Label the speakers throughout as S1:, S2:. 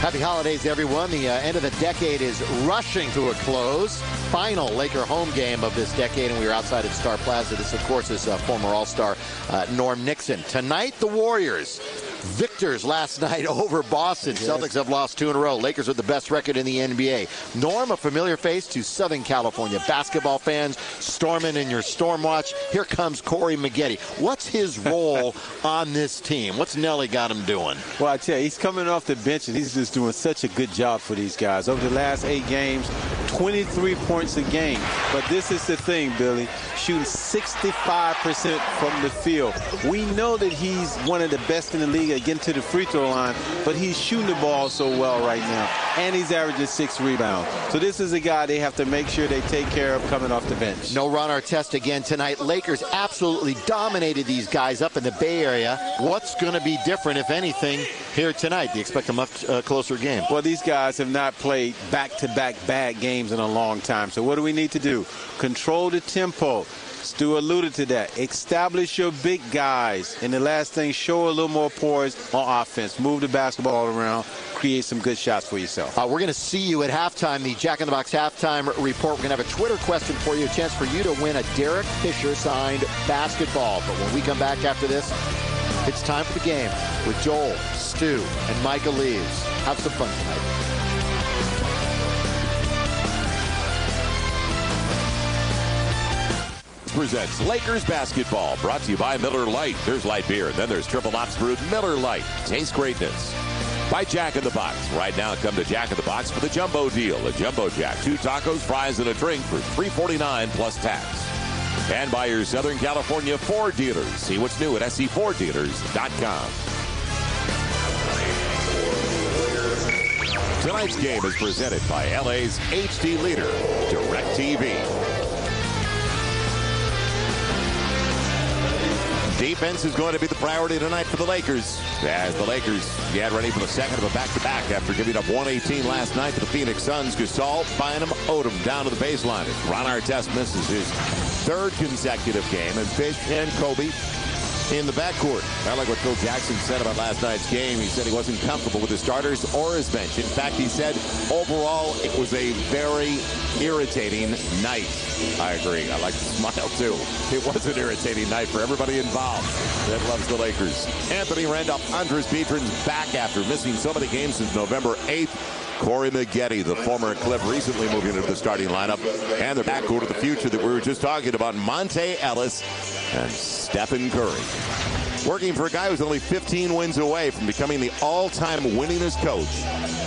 S1: Happy holidays, everyone. The end of the decade is rushing to a close. Final Laker home game of this decade, and we are outside of Star Plaza. This, of course, is former All-Star Norm Nixon. Tonight, the Warriors. Victors last night over Boston. Yes. Celtics have lost 2 in a row. Lakers are the best record in the NBA. Norm, a familiar face to Southern California basketball fans, storming in your storm watch. Here comes Corey Maggette. What's his role on this team? What's Nelly got him doing?
S2: Well, I tell you, he's coming off the bench, and he's just doing such a good job for these guys. Over the last 8 games, 23 points a game. But this is the thing, Billy. Shooting 65% from the field. We know that he's one of the best in the league at getting to the free throw line, but he's shooting the ball so well right now, and he's averaging 6 rebounds. So this is a guy they have to make sure they take care of coming off the bench.
S1: No Ron Artest again tonight. Lakers absolutely dominated these guys up in the Bay Area. What's going to be different, if anything, here tonight? Do you expect a much closer game?
S2: Well, these guys have not played back-to-back bad games in a long time. So what do we need to do? Control the tempo. Stu alluded to that. Establish your big guys. And the last thing, show a little more poise on offense. Move the basketball around. Create some good shots for yourself.
S1: We're going to see you at halftime, the Jack in the Box halftime report. We're going to have a Twitter question for you, a chance for you to win a Derek Fisher signed basketball. But when we come back after this, it's time for the game with Joel, Stu, and Micah Leaves. Have some fun tonight.
S3: Presents Lakers basketball, brought to you by Miller Lite. There's light beer, then there's Triple Ops Brewed Miller Lite. Taste greatness. By Jack in the Box. Right now, come to Jack in the Box for the Jumbo deal. A Jumbo Jack, 2 tacos, fries, and a drink for $3.49 plus tax. And by your Southern California Ford dealers. See what's new at scforddealers.com. Tonight's game is presented by LA's HD leader, DirecTV. Defense is going to be the priority tonight for the Lakers, as the Lakers get ready for the second of a back-to-back after giving up 118 last night to the Phoenix Suns. Gasol, Bynum, Odom down to the baseline. Ron Artest misses his 3rd consecutive game, and Fish and Kobe in the backcourt. I like what Phil Jackson said about last night's game. He said he wasn't comfortable with his starters or his bench. In fact, he said overall it was a very irritating night. I agree. I like to smile too. It was an irritating night for everybody involved that loves the Lakers. Anthony Randolph, Andres Biedrins back after missing so many games since November 8th. Corey Maggette, the former Clip, recently moving into the starting lineup. And the backcourt of the future that we were just talking about, Monte Ellis and Stephen Curry. Working for a guy who's only 15 wins away from becoming the all-time winningest coach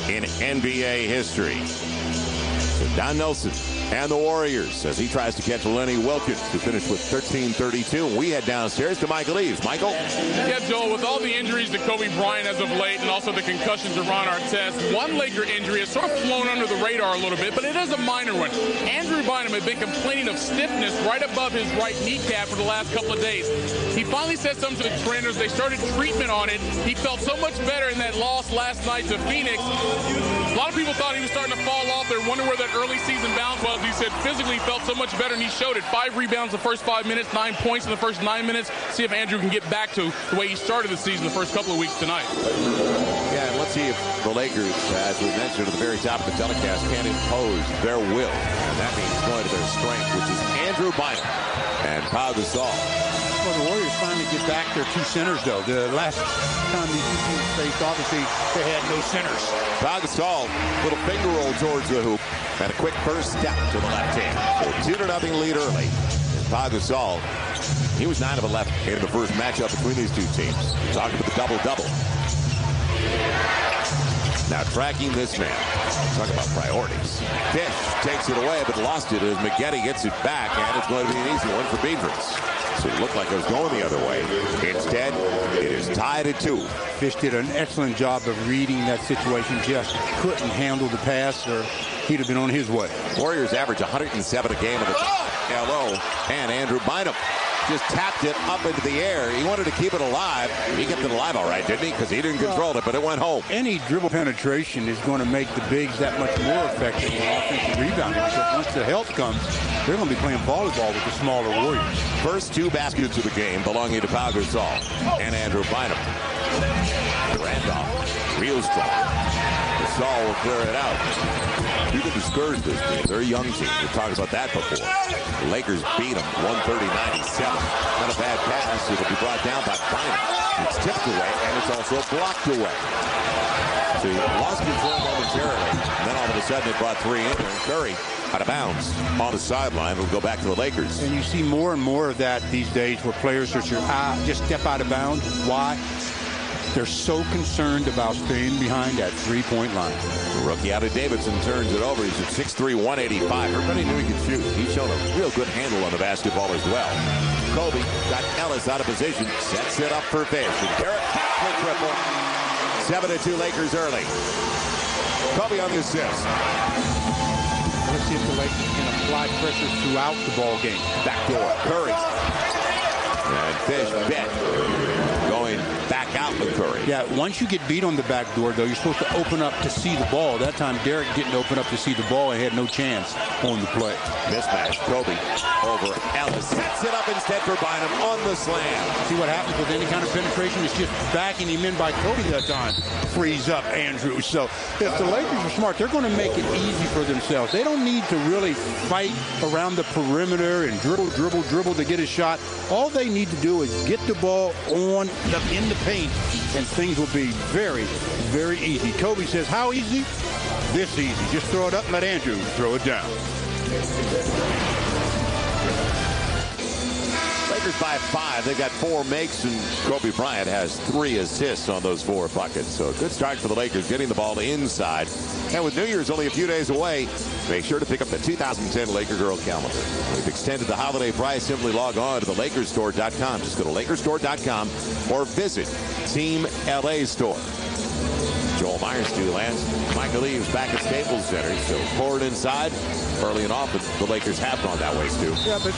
S3: in NBA history. So Don Nelson and the Warriors as he tries to catch Lenny Wilkins to finish with 13-32. We head downstairs to Michael Leaves. Michael?
S4: Yeah, Joel, with all the injuries to Kobe Bryant as of late and also the concussions to Ron Artest, one Laker injury has sort of flown under the radar a little bit, but it is a minor one. Andrew Bynum had been complaining of stiffness right above his right kneecap for the last couple of days. He finally said something to the trainers. They started treatment on it. He felt so much better in that loss last night to Phoenix. A lot of people thought he was starting to fall off. They're wondering where that early season bounce was. He said physically felt so much better, and he showed it. 5 rebounds the first 5 minutes, 9 points in the first 9 minutes. See if Andrew can get back to the way he started the season the first couple of weeks tonight.
S3: Yeah, and let's see if the Lakers, as we mentioned at the very top of the telecast, can impose their will. And that means going to their strength, which is Andrew Bynum and Pau Gasol.
S5: Well, the Warriors finally get back their 2 centers, though. The last time these 2 teams faced, obviously, they had no centers.
S3: Pau Gasol, little finger roll towards the hoop, and a quick first step to the left hand. So 2-0 lead early. And Pau Gasol, he was 9 of 11 in the first matchup between these 2 teams. We're talking about the double-double. Now tracking this man. Talk about priorities. Fish takes it away, but lost it as Maggette gets it back, and it's going to be an easy one for Biedrins. So it looked like it was going the other way. Instead, it is tied at 2.
S5: Fish did an excellent job of reading that situation. Just couldn't handle the pass, or he'd have been on his way.
S3: Warriors average 107 a game in the LO, and Andrew Bynum just tapped it up into the air. He wanted to keep it alive. He kept it alive all right, didn't he? Because he didn't control it, but it went home.
S5: Any dribble penetration is going to make the bigs that much more effective in offensive rebounding. So once the help comes, they're going to be playing volleyball with the smaller Warriors.
S3: First 2 baskets of the game belonging to Pau Gasol and Andrew Bynum. Randolph, real strong. Gasol will clear it out. You can discourage this team. They're a young team. We've talked about that before. The Lakers beat them 130-97. Not a bad pass. It'll be brought down by Bynum. It's tipped away, and it's also blocked away. So he lost control momentarily, and then all of a sudden it brought three in, and Curry out of bounds on the sideline. Will go back to the Lakers.
S5: And you see more and more of that these days where players are just step out of bounds. Why? They're so concerned about staying behind that three-point line.
S3: The rookie out of Davidson turns it over. He's at 6'3", 185. Everybody knew he could shoot. He's shown a real good handle on the basketball as well. Kobe got Ellis out of position, sets it up for Fish. And Garrett back for triple. 7-2 Lakers early. Kobe on the assist.
S5: Let's see if the Lakers can apply pressure throughout the ball game.
S3: Backdoor. Curry. And Fish bet. Going back out with Curry.
S5: Yeah, once you get beat on the back door, though, you're supposed to open up to see the ball. That time, Derek didn't open up to see the ball and had no chance on the play.
S3: Mismatch. Kobe over Ellis. Sets it up instead for Bynum on the slam.
S5: See what happens with any kind of penetration? It's just backing him in by Kobe that time. Frees up Andrew. So if the Lakers are smart, they're going to make it easy for themselves. They don't need to really fight around the perimeter and dribble to get a shot. All they need to do is get the ball in the paint, and things will be very, very easy. Kobe says, how easy? This easy. Just throw it up and let Andrew throw it down.
S3: Lakers by 5. They've got 4 makes, and Kobe Bryant has 3 assists on those 4 buckets. So a good start for the Lakers, getting the ball inside. And with New Year's only a few days away, make sure to pick up the 2010 Laker Girl calendar. We've extended the holiday price. Simply log on to the LakersStore.com. Just go to LakersStore.com or visit Team LA Store. Joel Myers, Stu Lance, Michael Eaves back at Staples Center. So forward inside, early and often, the Lakers have gone that way, Stu.
S5: Yeah, but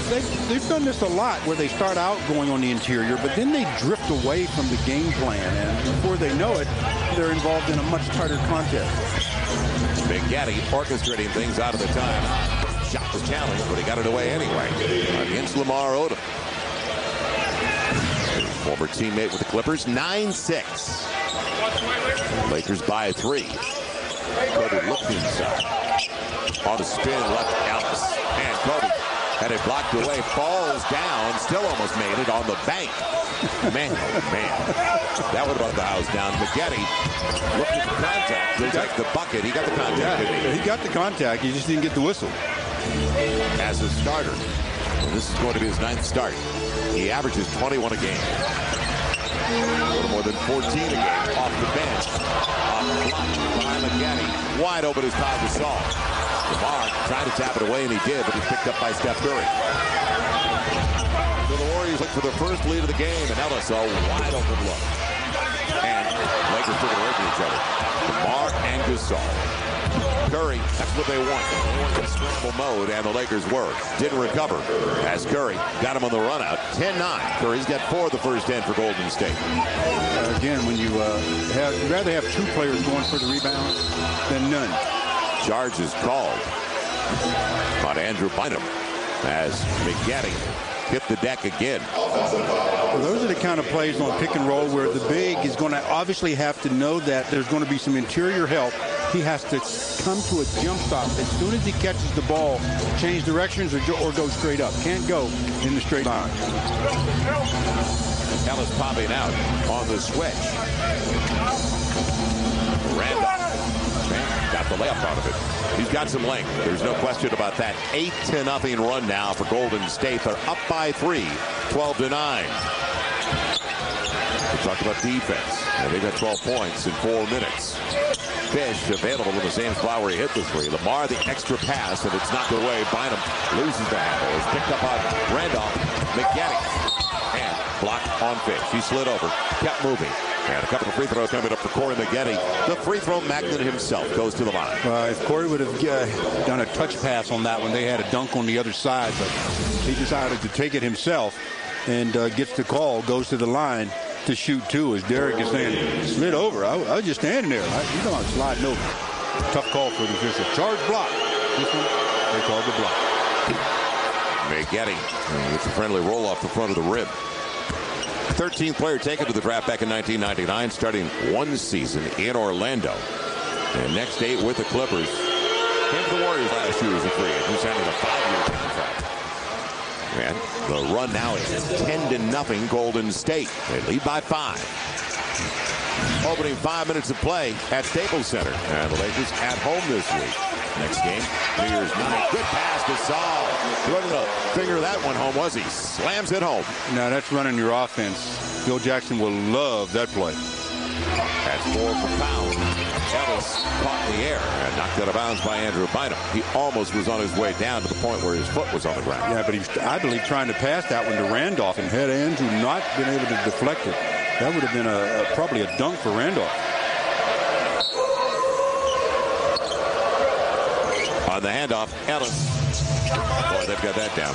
S5: they've done this a lot where they start out going on the interior, but then they drift away from the game plan, and before they know it, they're involved in a much tighter contest.
S3: Big Gaddy orchestrating things out of the time. Shot was challenged, but he got it away anyway against Lamar Odom. Former teammate with the Clippers, 9-6. Lakers by 3. Kobe looked inside. On a spin, left Ellis. And Kobe had it blocked away, falls down, still almost made it on the bank. Man, oh man. That would have brought the house down. McGetty looked at the contact. Looks like the bucket. He got the contact.
S5: Yeah, he got the contact. He just didn't get the whistle.
S3: As a starter, and this is going to be his 9th start. He averages 21 a game. A little more than 14 a game off the bench. Off the block by McGetty. Wide open is Pau Gasol. Lamar tried to tap it away, and he did, but he's picked up by Steph Curry. So the Warriors look for their first lead of the game, and Ellis a wide open look. And Lakers took it away from each other. Lamar and Gasol. Curry, that's what they want. They want in scramble mode, and the Lakers were. Didn't recover as Curry got him on the run out. 10-9. Curry's got 4 of the first 10 for Golden State.
S5: Again, when you'd rather have 2 players going for the rebound than none.
S3: Charge is called on Andrew Bynum as McGetty hit the deck again.
S5: Well, those are the kind of plays on pick and roll where the big is going to obviously have to know that there's going to be some interior help. He has to come to a jump stop as soon as he catches the ball, change directions or go straight up. Can't go in the straight line.
S3: Ellis popping out on the switch. Randolph got the layup out of it. He's got some length. There's no question about that. 8-0 run now for Golden State. They're up by 3, 12-9. We talked about defense. They've got 12 points in 4 minutes. Fish available in the same spot where he hit the 3. Lamar the extra pass, and it's knocked away. Bynum loses the handle. It's picked up on Randolph. McGetty. And blocked on Fish. He slid over. Kept moving. And a couple of free throws coming up for Corey McGetty. The free throw magnet himself goes to the line.
S5: If Corey would have done a touch pass on that one, they had a dunk on the other side, but he decided to take it himself and gets the call, goes to the line to shoot 2, as Derek is saying, slid over. I was just standing there. He's not sliding over. Tough call for the official. Charge block. This one, they called the block.
S3: McGetty with a friendly roll off the front of the rim. 13th player taken to the draft back in 1999, starting 1 season in Orlando. And next 8 with the Clippers. Came to the Warriors last year as a free agent. He's signing a 5-year contract. And the run now is 10-0 Golden State. They lead by 5. Opening 5 minutes of play at Staples Center. And the Lakers at home this week. Next game, New Year's night. Good pass to Saul. He wasn't going to figure that one home, was he? Slams it home.
S5: Now that's running your offense. Phil Jackson will love that play.
S3: That's 4 for Powell. Ellis caught in the air and knocked out of bounds by Andrew Bynum. He almost was on his way down to the point where his foot was on the ground.
S5: Yeah, but he's, I believe, trying to pass that one to Randolph, and had Andrew not been able to deflect it, that would have been probably a dunk for Randolph.
S3: On the handoff, Ellis. Boy, they've got that down.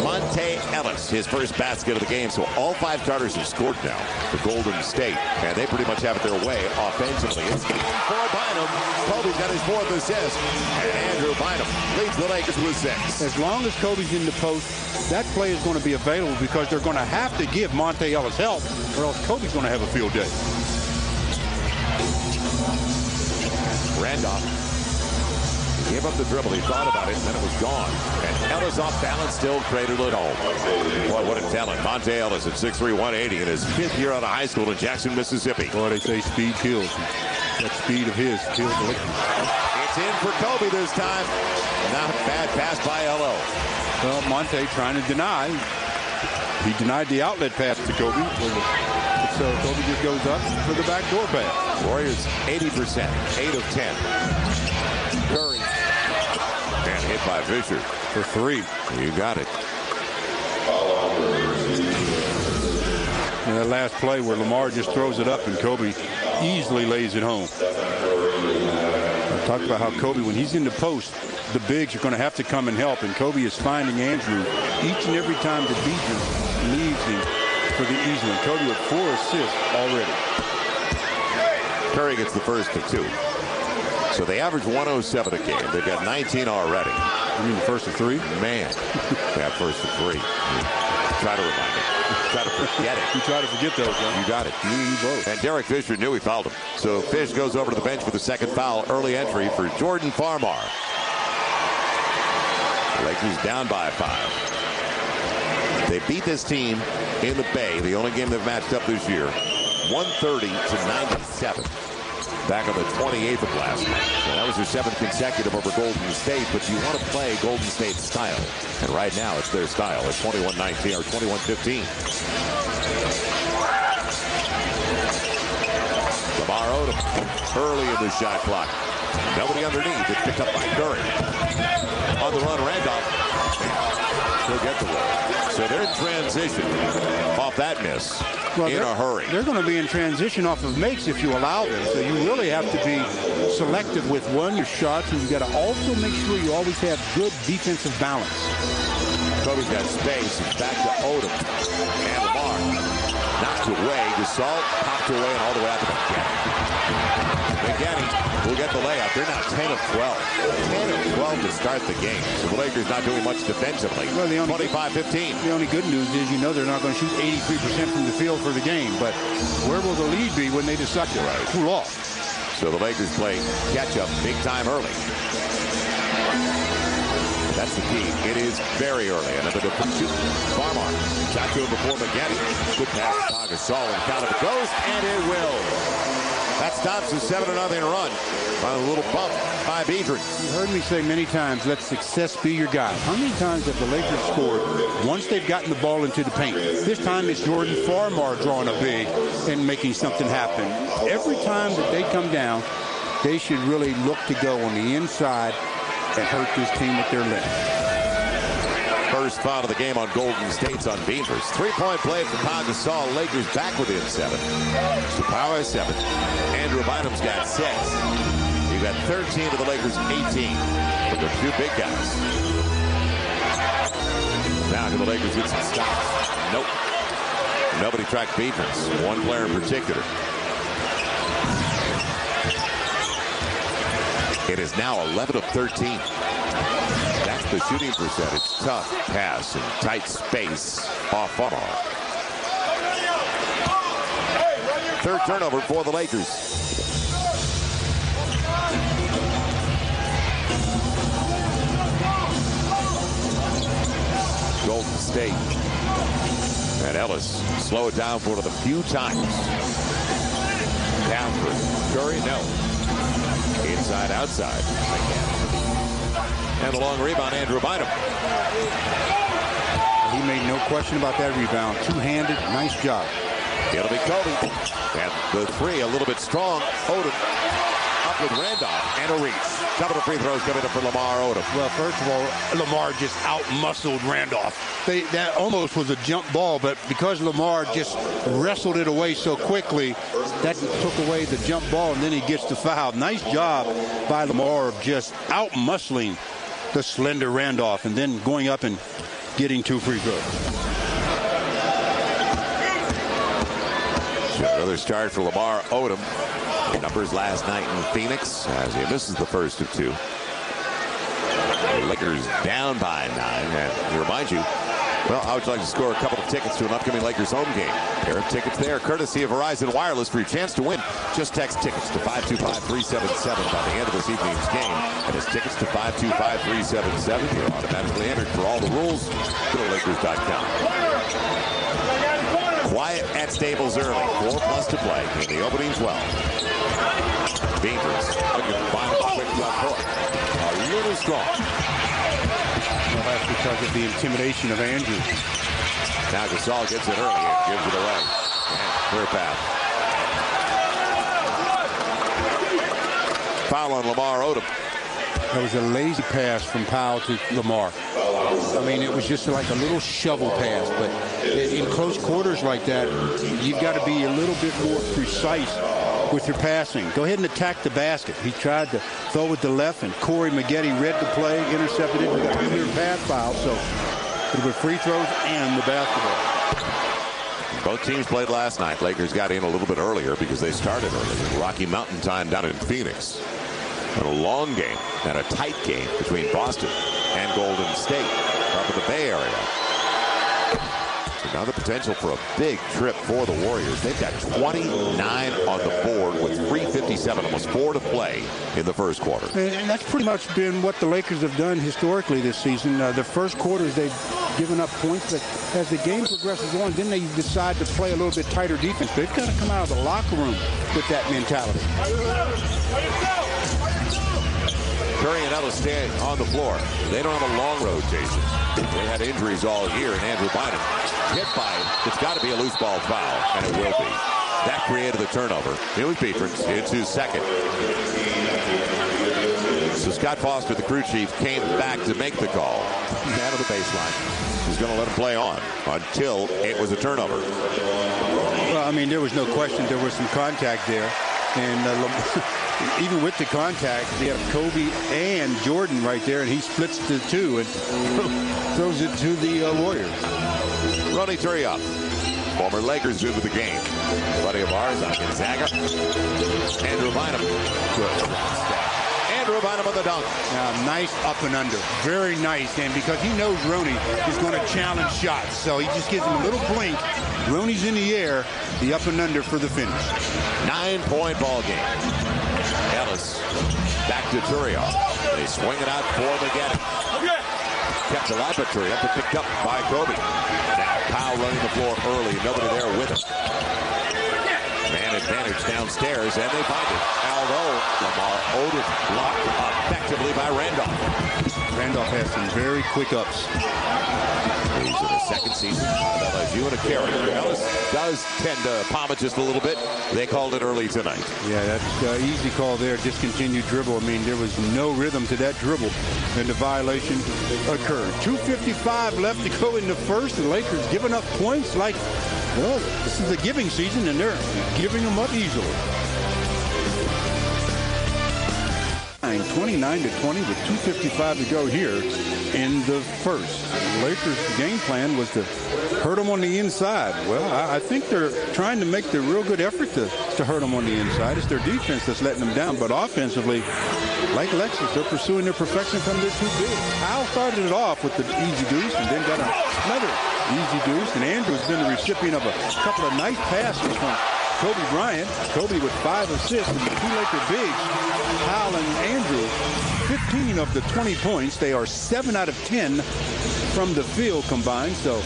S3: Monte Ellis, his first basket of the game. So all 5 starters have scored now for Golden State. And they pretty much have it their way offensively. It's for Bynum. Kobe's got his 4th assist. And Andrew Bynum leads the Lakers with 6.
S5: As long as Kobe's in the post, that play is going to be available because they're going to have to give Monte Ellis help, or else Kobe's going to have a field day.
S3: Randolph gave up the dribble. He thought about it, and then it was gone. And Ellis off balance, still cradled at home. Boy, what a talent. Monte Ellis at 6'3", 180 in his 5th year out of high school in Jackson, Mississippi.
S5: Boy, they say speed kills. That speed of his kills the Lakers.
S3: It's in for Kobe this time. Not a bad pass by L.O.
S5: Well, Monte trying to deny. He denied the outlet pass to Kobe. So Kobe just goes up for the backdoor pass.
S3: Warriors 80%, 8 of 10. Curry. And hit by Fisher.
S5: For 3.
S3: You got it.
S5: And that last play where Lamar just throws it up and Kobe easily lays it home. I talked about how Kobe, when he's in the post, the bigs are going to have to come and help. And Kobe is finding Andrew each and every time the defense leaves him for the easy one. Kobe with 4 assists already.
S3: Curry gets the first of 2. So they average 107 a game. They've got 19 already.
S5: You mean the first of 3?
S3: Man, that first of 3. Try to remind him. Try to forget it.
S5: You try to forget those, huh?
S3: You got it.
S5: You both.
S3: And Derek Fisher knew he fouled him. So Fish goes over to the bench for the second foul. Early entry for Jordan Farmar. Lakers down by 5. They beat this team in the Bay, the only game they've matched up this year, 130 to 97. Back on the 28th of last night. So that was their 7th consecutive over Golden State, but you want to play Golden State style. And right now it's their style at 21-19 or 21-15. Lamar Odom early in the shot clock. Nobody underneath. It's picked up by Curry. On the run, Randolph. He'll get the roll. So they're in transition off that miss in a hurry.
S5: They're going to be in transition off of makes if you allow them. So you really have to be selective with your shots, and you got to also make sure you always have good defensive balance.
S3: Kobe's got space. It's back to Odom. And Lamar knocked away. Gasol popped away and all the way out to McGanny will get the layup. They're now 10 of 12. 10 of 12 to start the game. So the Lakers not doing much defensively.
S5: Well,
S3: 25-15.
S5: The only good news is they're not going to shoot 83% from the field for the game. But where will the lead be when they decide to cool off?
S3: So the Lakers play catch-up big time early. That's the key. It is very early. Another different shoot. Farmar shot to him before McGanny. Good pass to Gasol and count it goes, and it will. That stops a 7-0 run by a little bump by Biedrins.
S5: You heard me say many times, let success be your guide. How many times have the Lakers scored once they've gotten the ball into the paint? This time it's Jordan Farmar drawing a big and making something happen. Every time that they come down, they should really look to go on the inside and hurt this team with their left.
S3: First foul of the game on Golden State's on Biedrins. 3-point play for Pau Gasol. Lakers back within 7. So Pau has 7. Andrew Bynum's got 6. You've got 13 to the Lakers' 18. But the 2 big guys. Now can the Lakers get some stops? Nope. Nobody tracked Biedrins. One player in particular. It is now 11 of 13. That's the shooting percentage. Tough pass in tight space off Farmar. 3rd turnover for the Lakers. Golden State. And Ellis slow it down for one of the few times. Down for Curry, no. Inside, outside. And a long rebound, Andrew Bynum.
S5: He made no question about that rebound. Two-handed, nice job.
S3: It'll be Kobe. And the three a little bit strong. Odom up with Randolph and a reach. Couple of free throws coming up for Lamar Odom.
S5: Well, first of all, Lamar just out-muscled Randolph. That almost was a jump ball, but because Lamar just wrestled it away so quickly, that took away the jump ball, and then he gets the foul. Nice job by Lamar of just out-muscling the slender Randolph, and then going up and getting 2 free throws.
S3: Another start for Lamar Odom. The numbers last night in Phoenix as he misses the first of 2. The Lakers down by 9. And to remind you, well, how would you like to score a couple of tickets to an upcoming Lakers home game? Pair of tickets there, courtesy of Verizon Wireless for your chance to win. Just text tickets to 525-377 by the end of this evening's game. And as tickets to 525-377, you're automatically entered. For all the rules, go to Lakers.com. Quiet at Staples early. 4+ to play in the opening 12. Beavers looking to find a quick front court. A little strong.
S5: Well, that's because of the intimidation of Andrews.
S3: Now Gasol gets it early and gives it away. And clear path. Foul on Lamar Odom.
S5: That was a lazy pass from Powell to Lamar. I mean, it was just like a little shovel pass, but in close quarters like that, you've got to be a little bit more precise with your passing. Go ahead and attack the basket. He tried to throw with the left, and Corey Maggette read the play, intercepted it. We got a clear pass foul, so it'll be free throws and the basketball.
S3: Both teams played last night. Lakers got in a little bit earlier because they started early. Rocky Mountain time down in Phoenix. And a long game and a tight game between Boston and Golden State up in the Bay Area. So now the potential for a big trip for the Warriors. They've got 29 on the board with 3:57, almost 4 to play in the first quarter.
S5: And that's pretty much been what the Lakers have done historically this season. The first quarters, they've given up points, but as the game progresses on, then they decide to play a little bit tighter defense. They've got to come out of the locker room with that mentality.
S3: Curry and Ellis stay on the floor. They don't have a long rotation. They had injuries all year, and Andrew Bynum hit by it. It's got to be a loose ball foul, and it will be. That created the turnover. Billy Petrins into second. So Scott Foster, the crew chief, came back to make the call. Down to the baseline. He's going to let him play on until it was a turnover.
S5: Well, I mean, there was no question there was some contact there. And even with the contact, they have Kobe and Jordan right there, and he splits the two and throws it to the Warriors.
S3: Ronnie Turiaf, former Lakers dude with the game. Buddy of ours on Gonzaga. Andrew Bynum. Andrew Bynum on the dunk.
S5: Nice up and under. Very nice. And because he knows Ronnie is going to challenge shots, so he just gives him a little blink. Ronnie's in the air. The up and under for the finish.
S3: 9-point ball game. Ellis back to Turiaf. They swing it out for Maggette. Kept alive, but Turiaf picked up by Kobe. Now Powell running the floor early. Nobody there with him. Man advantage downstairs, and they find it. Although Lamar Odom blocked effectively by Randolph.
S5: Randolph has some very quick ups.
S3: He's in his second season at LSU and a carrier. Ellis does tend to palm it just a little bit. They called it early tonight.
S5: Yeah, that's an easy call there. Discontinued dribble. I mean, there was no rhythm to that dribble, and the violation occurred. 2:55 left to go in the first. The Lakers giving up points like, well, this is a giving season, and they're giving them up easily. 29-20 with 2:55 to go here in the first. The Lakers' game plan was to hurt them on the inside. Well, I think they're trying to make the real good effort to hurt them on the inside. It's their defense that's letting them down, but offensively, like Lexus, they're pursuing their perfection because they're too big. Powell started it off with the easy deuce and then got another easy deuce, and Andrew's been the recipient of a couple of nice passes from Kobe Bryant. Kobe with 5 assists, and the 2 Laker bigs, Powell and Andrew, 15 of the 20 points. They are 7 out of 10 from the field combined, so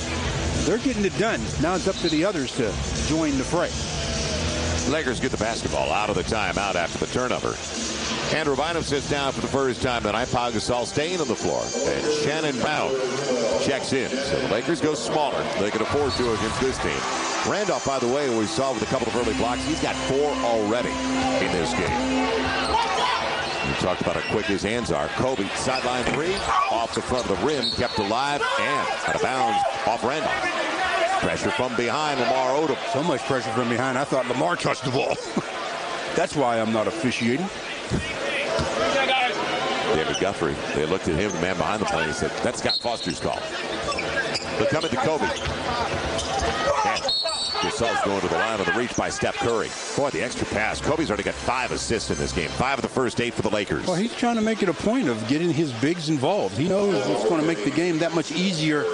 S5: they're getting it done. Now it's up to the others to join the fray.
S3: Lakers get the basketball out of the timeout after the turnover. Andrew Bynum sits down for the first time tonight. Pau Gasol staying on the floor. And Shannon Brown checks in. So the Lakers go smaller. They can afford to against this team. Randolph, by the way, we saw with a couple of early blocks, he's got 4 already in this game. We talked about how quick his hands are. Kobe, sideline 3, off the front of the rim, kept alive, and out of bounds off Randolph. Pressure from behind, Lamar Odom.
S5: So much pressure from behind, I thought Lamar touched the ball. That's why I'm not officiating.
S3: David Guthrie, they looked at him, the man behind the plane, and said, that's Scott Foster's call. But coming to Kobe. And Gasol's going to the line of the reach by Steph Curry. Boy, the extra pass. Kobe's already got 5 assists in this game. 5 of the first 8 for the Lakers.
S5: Well, he's trying to make it a point of getting his bigs involved. He knows it's going to make the game that much easier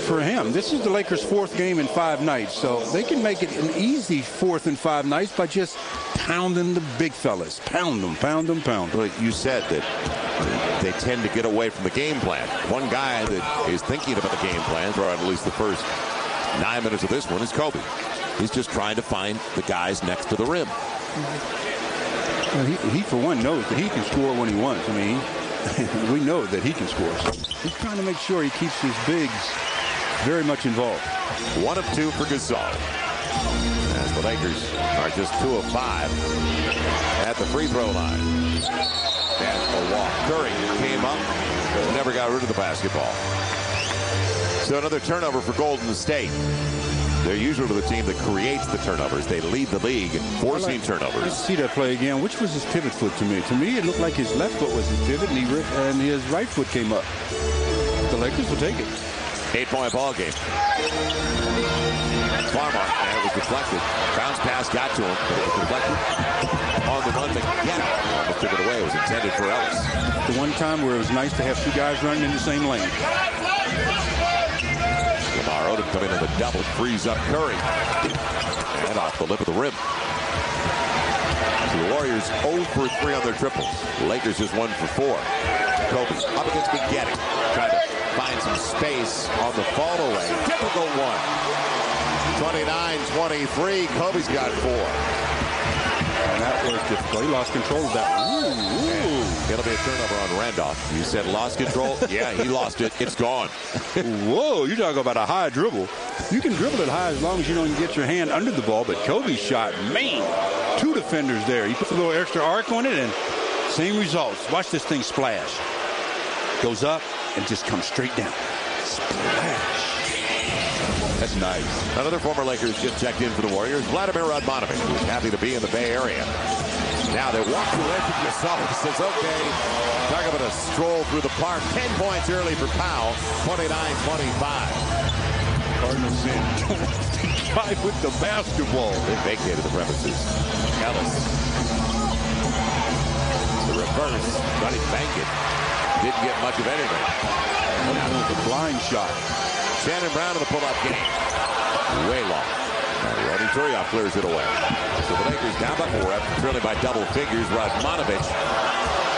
S5: for him. This is the Lakers' 4th game in 5 nights, so they can make it an easy 4th and 5 nights by just pounding the big fellas. Pound them, pound them, pound them.
S3: Well, you said that they tend to get away from the game plan. One guy that is thinking about the game plan throughout at least the first 9 minutes of this one is Kobe. He's just trying to find the guys next to the rim.
S5: Well, he for one, knows that he can score when he wants. I mean, we know that he can score. So he's trying to make sure he keeps his bigs very much involved.
S3: 1 of 2 for Gasol. As the Lakers are just 2 of 5 at the free throw line. And a walk. Curry came up, but never got rid of the basketball. So another turnover for Golden State. They're usually the team that creates the turnovers. They lead the league in forcing turnovers.
S5: Let's see that play again. Which was his pivot foot to me? To me, it looked like his left foot was his pivot, and his right foot came up. The Lakers will take it.
S3: 8-point ball game. Farmar, and it was deflected. Bounce pass got to him, but it was deflected. On the run again. Almost took it away. It was intended for Ellis.
S5: The one time where it was nice to have 2 guys running in the same lane.
S3: Lamar Odom coming in the double, frees up Curry. And off the lip of the rim. So the Warriors 0 for 3 on their triples. The Lakers just 1 for 4. Kobe up against Spaghetti. Trying to find some space on the fall away. Difficult one. 29-23. Kobe's got 4.
S5: And that was difficult. He lost control of that one. Ooh.
S3: It'll be a turnover on Randolph. You said lost control? Yeah, he lost it. It's gone.
S5: Whoa, you're talking about a high dribble. You can dribble it high as long as you don't get your hand under the ball, but Kobe's shot, man, 2 defenders there. He puts a little extra arc on it, and same results. Watch this thing splash. Goes up and just comes straight down. Splash. That's nice.
S3: Another former Lakers just checked in for the Warriors, Vladimir Radmanovic, who's happy to be in the Bay Area. Now they walk away from Gasol. He says, okay, talk about a stroll through the park. 10 points early for Powell, 29-25.
S5: Cardinals in. Guy with the basketball.
S3: They vacated the premises. Ellis. The reverse. Buddy Bankett didn't get much of anything.
S5: That was a blind shot.
S3: Shannon Brown in the pull-up game. Way long. Rodney Turioff clears it away. So the Lakers down by 4, after trailing by double figures. Radmanovic,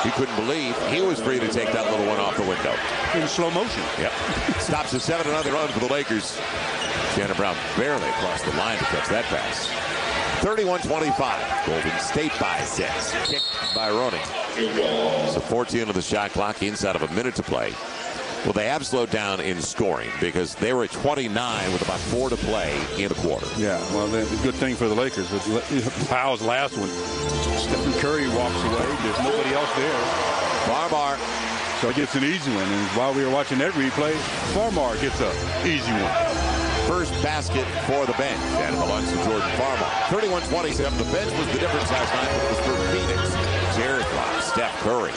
S3: he couldn't believe he was free to take that little one off the window.
S5: In slow motion.
S3: Yep. Stops a 7-0 run for the Lakers. Shannon Brown barely across the line to catch that pass. 31-25. Golden State by 6. Kicked by Rooney. So 14 on the shot clock, inside of a minute to play. Well, they have slowed down in scoring because they were at 29 with about 4 to play in the quarter.
S5: Yeah, well, the good thing for the Lakers was Powell's last one. Stephen Curry walks away. There's nobody else there.
S3: Farmar.
S5: So he gets an easy one. And while we were watching that replay, Farmar gets an easy one.
S3: First basket for the bench, and it belongs to Jordan Farmar. 31-27. The bench was the difference last night. It was for Phoenix. Jared Rock, Steph Curry.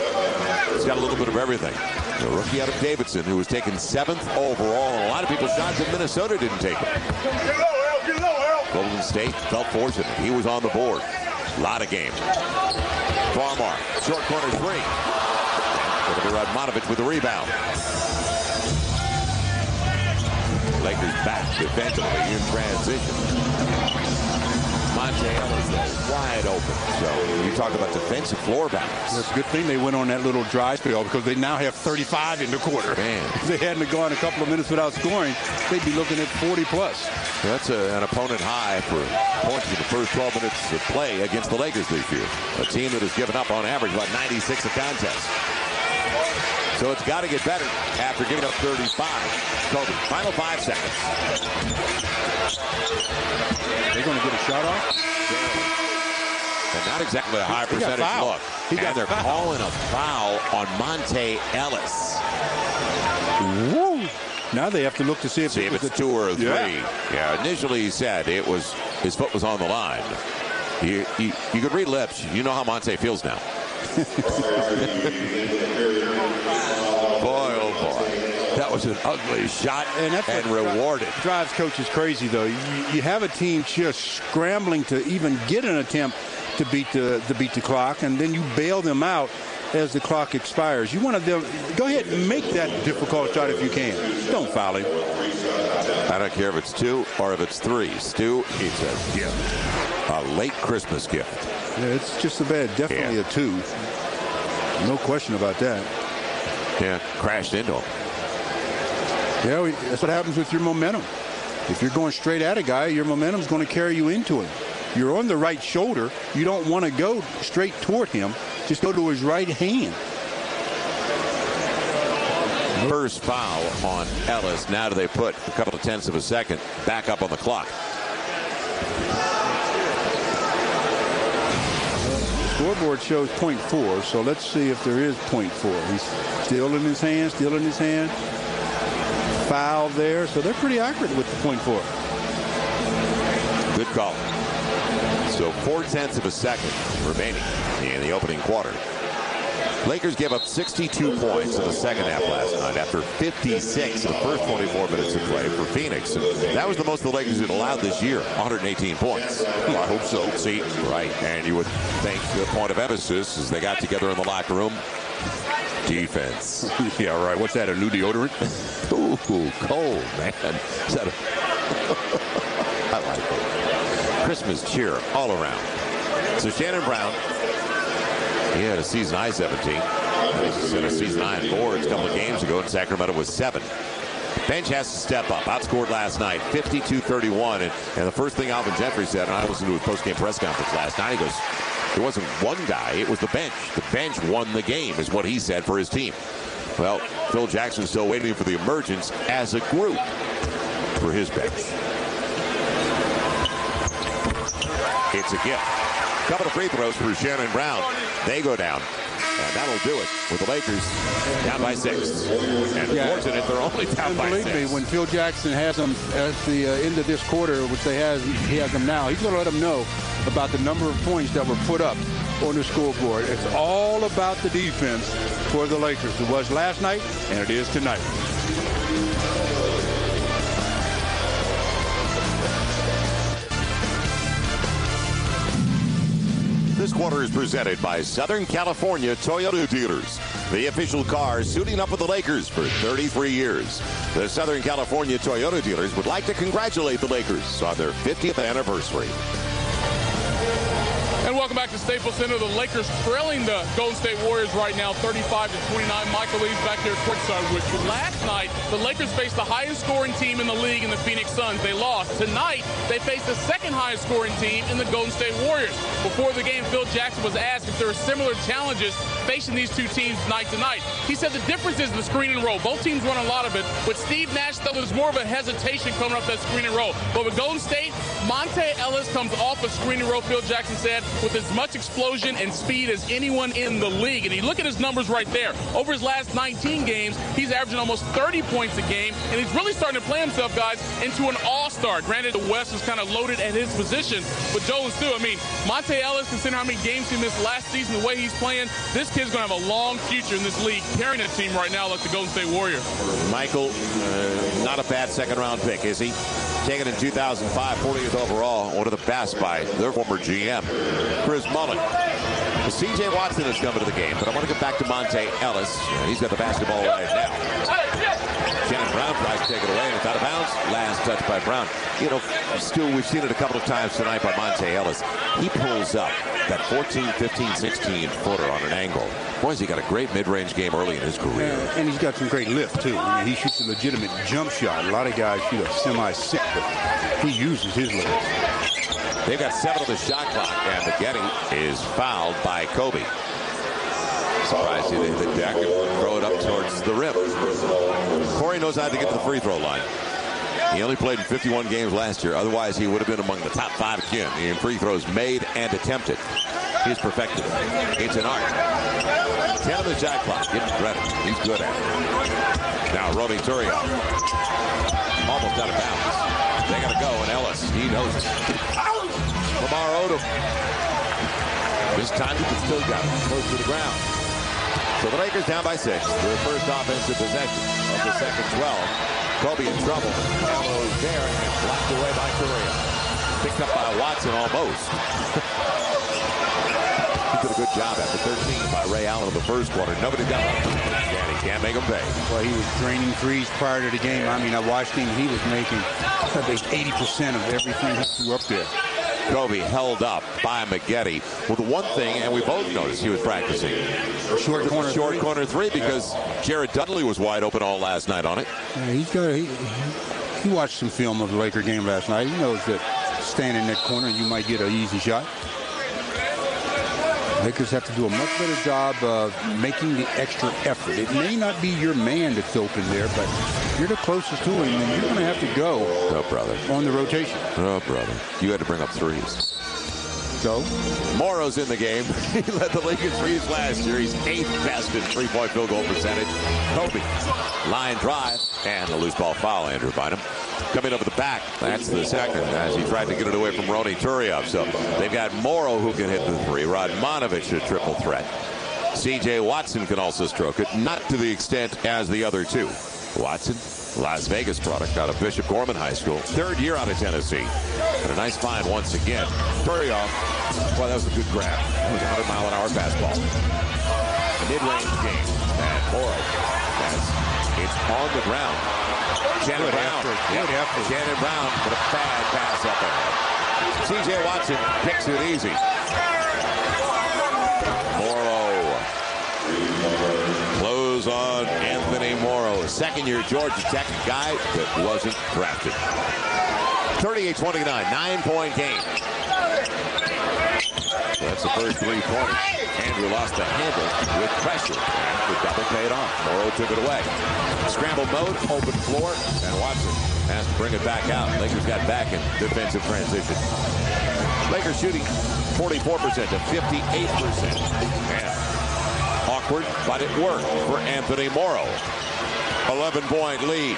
S3: He's got a little bit of everything. The rookie out of Davidson, who was taken 7th overall, and a lot of people's shots that Minnesota didn't take him. Golden State felt fortunate. He was on the board. A lot of game. Farmar, short corner 3. It'll be Radmanovic with the rebound. Lakers back defensively in transition. Monte Ellis wide open. So you talk about defensive floor balance.
S5: It's a good thing they went on that little dry spell because they now have 35 in the quarter.
S3: Man.
S5: If they hadn't gone a couple of minutes without scoring, they'd be looking at 40 plus.
S3: That's an opponent high for points in the first 12 minutes of play against the Lakers this year. A team that has given up on average about 96 a contest. So it's got to get better after giving up 35. Kobe, final 5 seconds.
S5: They're going to get a shot off?
S3: And not exactly a high percentage look. And they're calling a foul on Monte Ellis.
S5: Woo! Now they have to look to see if
S3: it's 2 or 3. Yeah, initially he said it was his foot was on the line. You could read lips. You know how Monte feels now. Boy, oh boy. That was an ugly shot and rewarded.
S5: Drives coaches crazy, though. You have a team just scrambling to even get an attempt to beat the clock, and then you bail them out as the clock expires. You want to go ahead and make that difficult shot if you can. Don't foul him.
S3: I don't care if it's 2 or if it's 3. Stu, it's a gift. A late Christmas gift.
S5: Yeah, it's just a bad. Definitely a 2. No question about that.
S3: Yeah, crashed into him.
S5: Yeah, that's what happens with your momentum. If you're going straight at a guy, your momentum's going to carry you into him. You're on the right shoulder. You don't want to go straight toward him. Just go to his right hand.
S3: First foul on Ellis. Now do they put a couple of tenths of a second back up on the clock?
S5: Scoreboard shows 0.4, so let's see if there is 0.4. He's still in his hand, Foul there, so they're pretty accurate with the 0.4.
S3: Good call. So 4 tenths of a second remaining in the opening quarter. Lakers gave up 62 points in the second half last night after 56 in the first 24 minutes of play for Phoenix. And that was the most the Lakers had allowed this year, 118 points.
S5: Well, I hope so.
S3: See, right. And you would think the point of emphasis as they got together in the locker room, defense.
S5: Yeah, right. What's that, a new deodorant?
S3: Ooh, cold, man. Is that I like it. Christmas cheer all around. So Shannon Brown, he had a season high 17. He was in a season high boards a couple of games ago in Sacramento with 7. Bench has to step up. Outscored last night, 52-31. And the first thing Alvin Gentry said, and I listened to his post-game press conference last night, he goes, it wasn't one guy, it was the bench. The bench won the game, is what he said for his team. Well, Phil Jackson's still waiting for the emergence as a group for his bench. It's a gift. Couple of free throws for Shannon Brown. They go down. And that'll do it with the Lakers down by 6. And fortunate they're only down by 6.
S5: Believe me, when Phil Jackson has them at the end of this quarter, which he has them now, he's going to let them know about the number of points that were put up on the scoreboard. It's all about the defense for the Lakers. It was last night, and it is tonight.
S3: This quarter is presented by Southern California Toyota Dealers, the official car suiting up with the Lakers for 33 years. The Southern California Toyota Dealers would like to congratulate the Lakers on their 50th anniversary.
S4: And welcome back to Staples Center. The Lakers trailing the Golden State Warriors right now, 35-29. Michael Lee's back there courtside with you. Last night, the Lakers faced the highest scoring team in the league in the Phoenix Suns. They lost. Tonight, they face the second highest scoring team in the Golden State Warriors. Before the game, Phil Jackson was asked if there are similar challenges facing these two teams night to night. He said the difference is the screen and roll. Both teams run a lot of it. With Steve Nash, though, there's more of a hesitation coming up that screen and roll. But with Golden State, Monte Ellis comes off a screen and roll, Phil Jackson said, with as much explosion and speed as anyone in the league. And you look at his numbers right there. Over his last 19 games, he's averaging almost 30 points a game. And he's really starting to play himself, guys, into an all-star. Granted, the West is kind of loaded at his position. But Joe and Stu, I mean, Monte Ellis, considering how many games he missed last season, the way he's playing, this kid's going to have a long future in this league, carrying a team right now like the Golden State Warriors. Michael,
S3: Not a bad second-round pick, is he? Taken in 2005, 40th overall, one of the best by their former GM, Chris Mullin. C.J. Watson is coming to the game, but I want to get back to Monte Ellis. He's got the basketball right now. Shannon Brown tries to take it away, and it's out of bounds. Last touch by Brown. You know, Stu, we've seen it a couple of times tonight by Monte Ellis. He pulls up that 14, 15, 16 footer on an angle. Boy, has he got a great mid-range game early in his career.
S5: And he's got some great lift, too. I mean, he shoots a legitimate jump shot. A lot of guys shoot a semi-sick, but he uses his legs.
S3: They've got 7 on the shot clock, and Maggette is fouled by Kobe. Surprised he hit the deck and throw it up towards the rim. Corey knows how to get to the free throw line. He only played in 51 games last year. Otherwise, he would have been among the top 5 again in free throws made and attempted. He's perfected it. It's an art. 10 on the shot clock. Give him credit. He's good at it. Now, Romy Turio. Almost out of bounds. They got to go, and Ellis, he knows it. Lamar Odom. This time he can still got it close to the ground. So the Lakers down by 6. Their first offensive possession of the second 12. Kobe in trouble. Elbows there and blocked away by Turio. Picked up by Watson almost. He did a good job after 13 by Ray Allen in the first quarter. Nobody got up. And he can't make them pay.
S5: Well, he was draining threes prior to the game. I mean, I watched him. He was making at least 80% of everything he threw up there.
S3: Kobe held up by Maggette. Well, the one thing, and we both noticed he was practicing.
S5: Short corner
S3: three because Jared Dudley was wide open all last night on it.
S5: He watched some film of the Laker game last night. He knows that standing in that corner, you might get an easy shot. Lakers have to do a much better job of making the extra effort. It may not be your man that's open there, but you're the closest to him, and you're going to have to go on the rotation.
S3: Oh, brother. You had to bring up threes.
S5: So?
S3: Morrow's in the game. He led the league in threes last year. He's 8th best in three-point field goal percentage. Kobe, line drive, and a loose ball foul, Andrew Bynum. Coming over the back, that's the second, as he tried to get it away from Romy Turio. So they've got Morrow who can hit the three. Radmanovich, a triple threat. C.J. Watson can also stroke it, not to the extent as the other two. Watson, Las Vegas product out of Bishop Gorman High School. 3rd year out of Tennessee. And a nice find once again. Turio, well, that was a good grab. It was a 100-mile-an-hour fastball. Mid-range game. And Morrow, it's on the ground. Shannon Brown. Shannon Brown with a bad pass up ahead. C.J. Watson picks it easy. Morrow. Close on Anthony Morrow. Second-year Georgia Tech guy that wasn't drafted. 38-29, 9-point game. So that's the first 3 pointers. Andrew lost the handle with pressure. The double paid off. Morrow took it away. Scramble mode, open floor, and Watson has to bring it back out. Lakers got back in defensive transition. Lakers shooting 44% to 58%. And awkward, but it worked for Anthony Morrow. 11-point lead.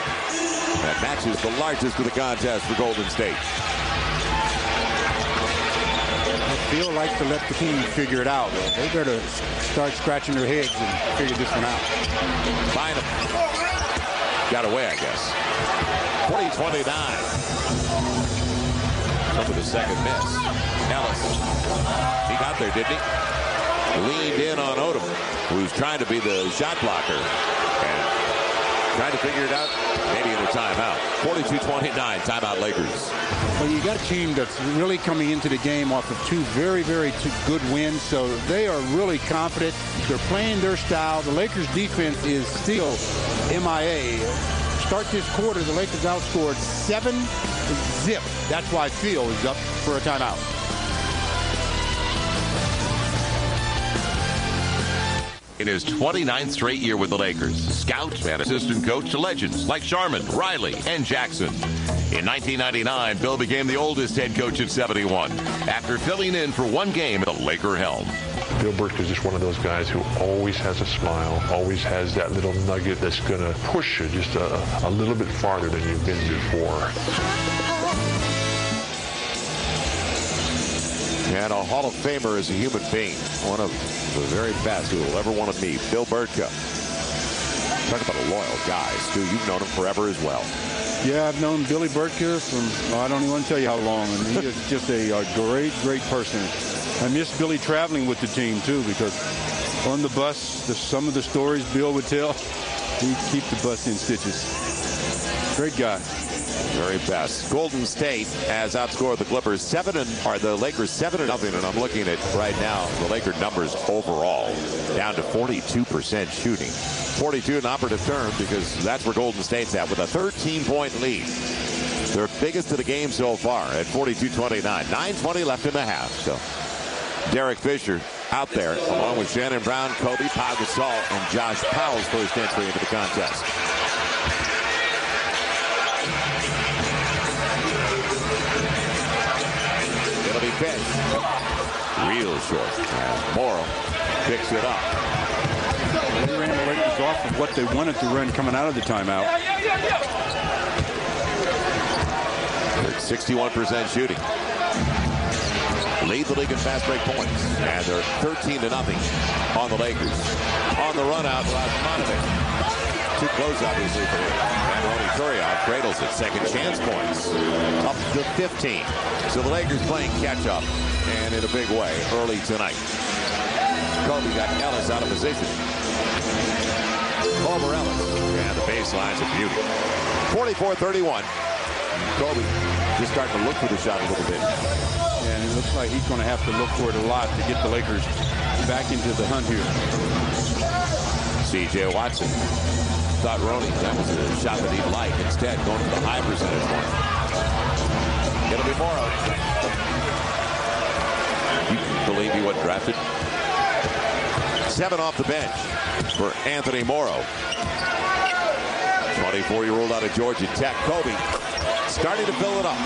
S3: That matches the largest of the contest for Golden State.
S5: Phil likes to let the team figure it out. They better start scratching their heads and figure this one out.
S3: Bynum got away, I guess. 40-29. Over the second miss. Ellis. He got there, didn't he? Leaned in on Odom, who's trying to be the shot blocker. And trying to figure it out. Maybe in a timeout. 42-29, timeout Lakers.
S5: Well, you got a team that's really coming into the game off of 2 very, very good wins, so they are really confident. They're playing their style. The Lakers' defense is still MIA. Start this quarter, the Lakers outscored 7-0. That's why Phil is up for a timeout.
S6: In his 29th straight year with the Lakers, scout and assistant coach to legends like Sharman, Riley, and Jackson. In 1999, Bill became the oldest head coach at 71 after filling in for 1 game at the Laker helm.
S7: Bill Burke is just one of those guys who always has a smile, always has that little nugget that's going to push you just a little bit farther than you've been before.
S3: And a Hall of Famer is a human being. One of the very best who will ever want to meet. Bill Burka. Talk about a loyal guy. Stu, you've known him forever as well.
S5: Yeah, I've known Billy Burka from, I don't even want to tell you how long. And he is just a great, great person. I miss Billy traveling with the team, too, because on the bus, some of the stories Bill would tell, he'd keep the bus in stitches. Great guy.
S3: Very best. Golden State has outscored the Clippers the Lakers 7-0, and I'm looking at right now the Laker numbers overall down to 42% shooting. 42 an operative term because that's where Golden State's at with a 13-point lead. Their biggest of the game so far at 42-29. 9:20 left in the half. So Derek Fisher out there along with Shannon Brown, Kobe, Pau Gasol, and Josh Powell's first entry into the contest. It'll be pitched. Real short. As Morrow picks it up.
S5: They ran the Lakers off of what they wanted to run coming out of the timeout.
S3: 61% shooting. Lead the league in fast break points. And they're 13-0 on the Lakers. On the run out, Radmanovic. Too close, obviously, for him. And Ronny Turiaf cradles it. Second chance points. Up to 15. So the Lakers playing catch-up. And in a big way early tonight. Kobe got Ellis out of position. Over Ellis. And the baseline's a beauty. 44-31. Kobe just starting to look for the shot a little bit.
S5: And it looks like he's going to have to look for it a lot to get the Lakers back into the hunt here.
S3: C.J. Watson thought Roney that was a shot that he'd like. Instead, going for the high percentage one. It'll be Morrow. You can believe he wasn't drafted. 7 off the bench for Anthony Morrow. 24-year-old out of Georgia Tech. Kobe starting to fill it up.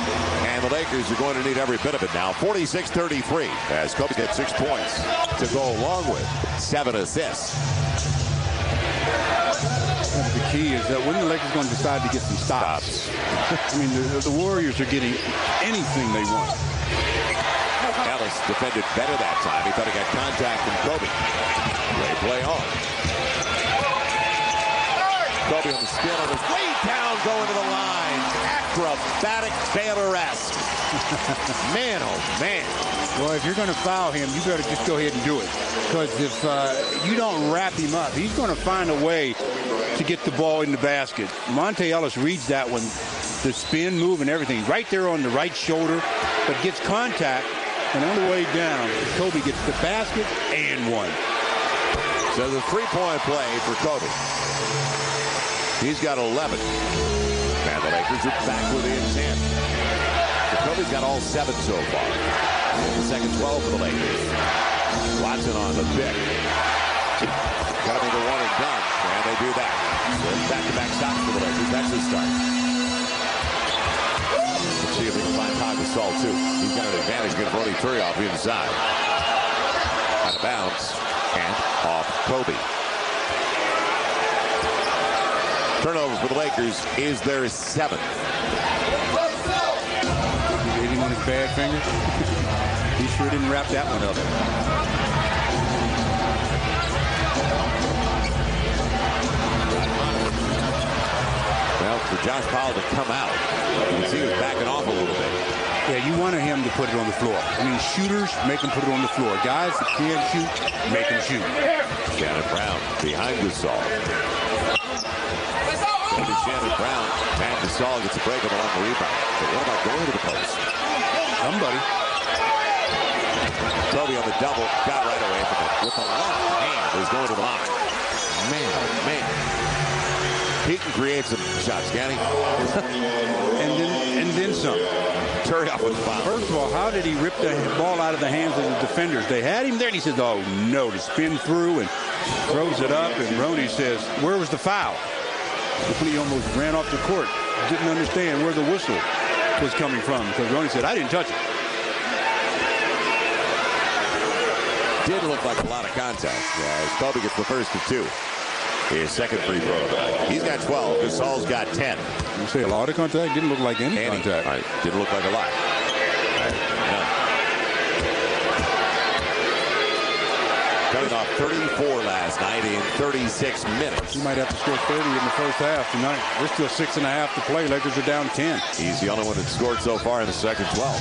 S3: And the Lakers are going to need every bit of it now. 46-33 as Kobe gets 6 points to go along with 7 assists.
S5: The key is that when the Lakers going to decide to get some stops. I mean, the Warriors are getting anything they want.
S3: Ellis defended better that time. He thought he got contact from Kobe. Great play on. Kobe on the spin on his way down, going to the line. Acrobatic Baylor-esque. Man, oh man.
S5: Well, if you're going to foul him, you better just go ahead and do it. Because if you don't wrap him up, he's going to find a way to get the ball in the basket. Monte Ellis reads that one, the spin, move, and everything. Right there on the right shoulder, but gets contact. And on the way down, Kobe gets the basket and one.
S3: So the three-point play for Kobe. He's got 11. And the Lakers are back within 10. So Kobe's got all 7 so far. The second 12 for the Lakers. Watson on the pick. Got to be the one and done. And they do that. So back-to-back stops for the Lakers. That's his start. Let's see if we can find Pau Gasol, too. He's got an advantage against Ronny Turiaf inside. Out of bounds. And off Kobe. Turnover for the Lakers is their 7th.
S5: Hit him on his bad finger. He sure didn't wrap that one up.
S3: Well, for Josh Powell to come out, you can see he was backing off a little bit.
S5: Yeah, you wanted him to put it on the floor. I mean, shooters, make them put it on the floor. Guys that can't shoot, make them shoot.
S3: Shannon Brown behind Gasol. Shannon Brown. Matt Gasol gets a break on the long rebound. But what about going to the post?
S5: Somebody.
S3: Kobe on the double. Got right away from it. With the left hand. He's going to the line. Man, oh man. He can create some shots, can he?
S5: and then some.
S3: Turiaf with the foul.
S5: First of all, how did he rip the ball out of the hands of the defenders? They had him there, and he says, oh, no, to spin through and throws it up. And Roney says, where was the foul? He almost ran off the court. Didn't understand where the whistle was coming from because Roney said, I didn't touch it.
S3: Did look like a lot of contact. Kobe gets the first of 2. His second free throw of the night. He's got 12. Gasol's got 10.
S5: You say a lot of contact? Didn't look like any contact.
S3: Right. Didn't look like a lot. None. Coming off 34 last night in 36 minutes.
S5: He might have to score 30 in the first half tonight. There's still 6.5 to play. Lakers are down 10.
S3: He's the only one that scored so far in the second 12.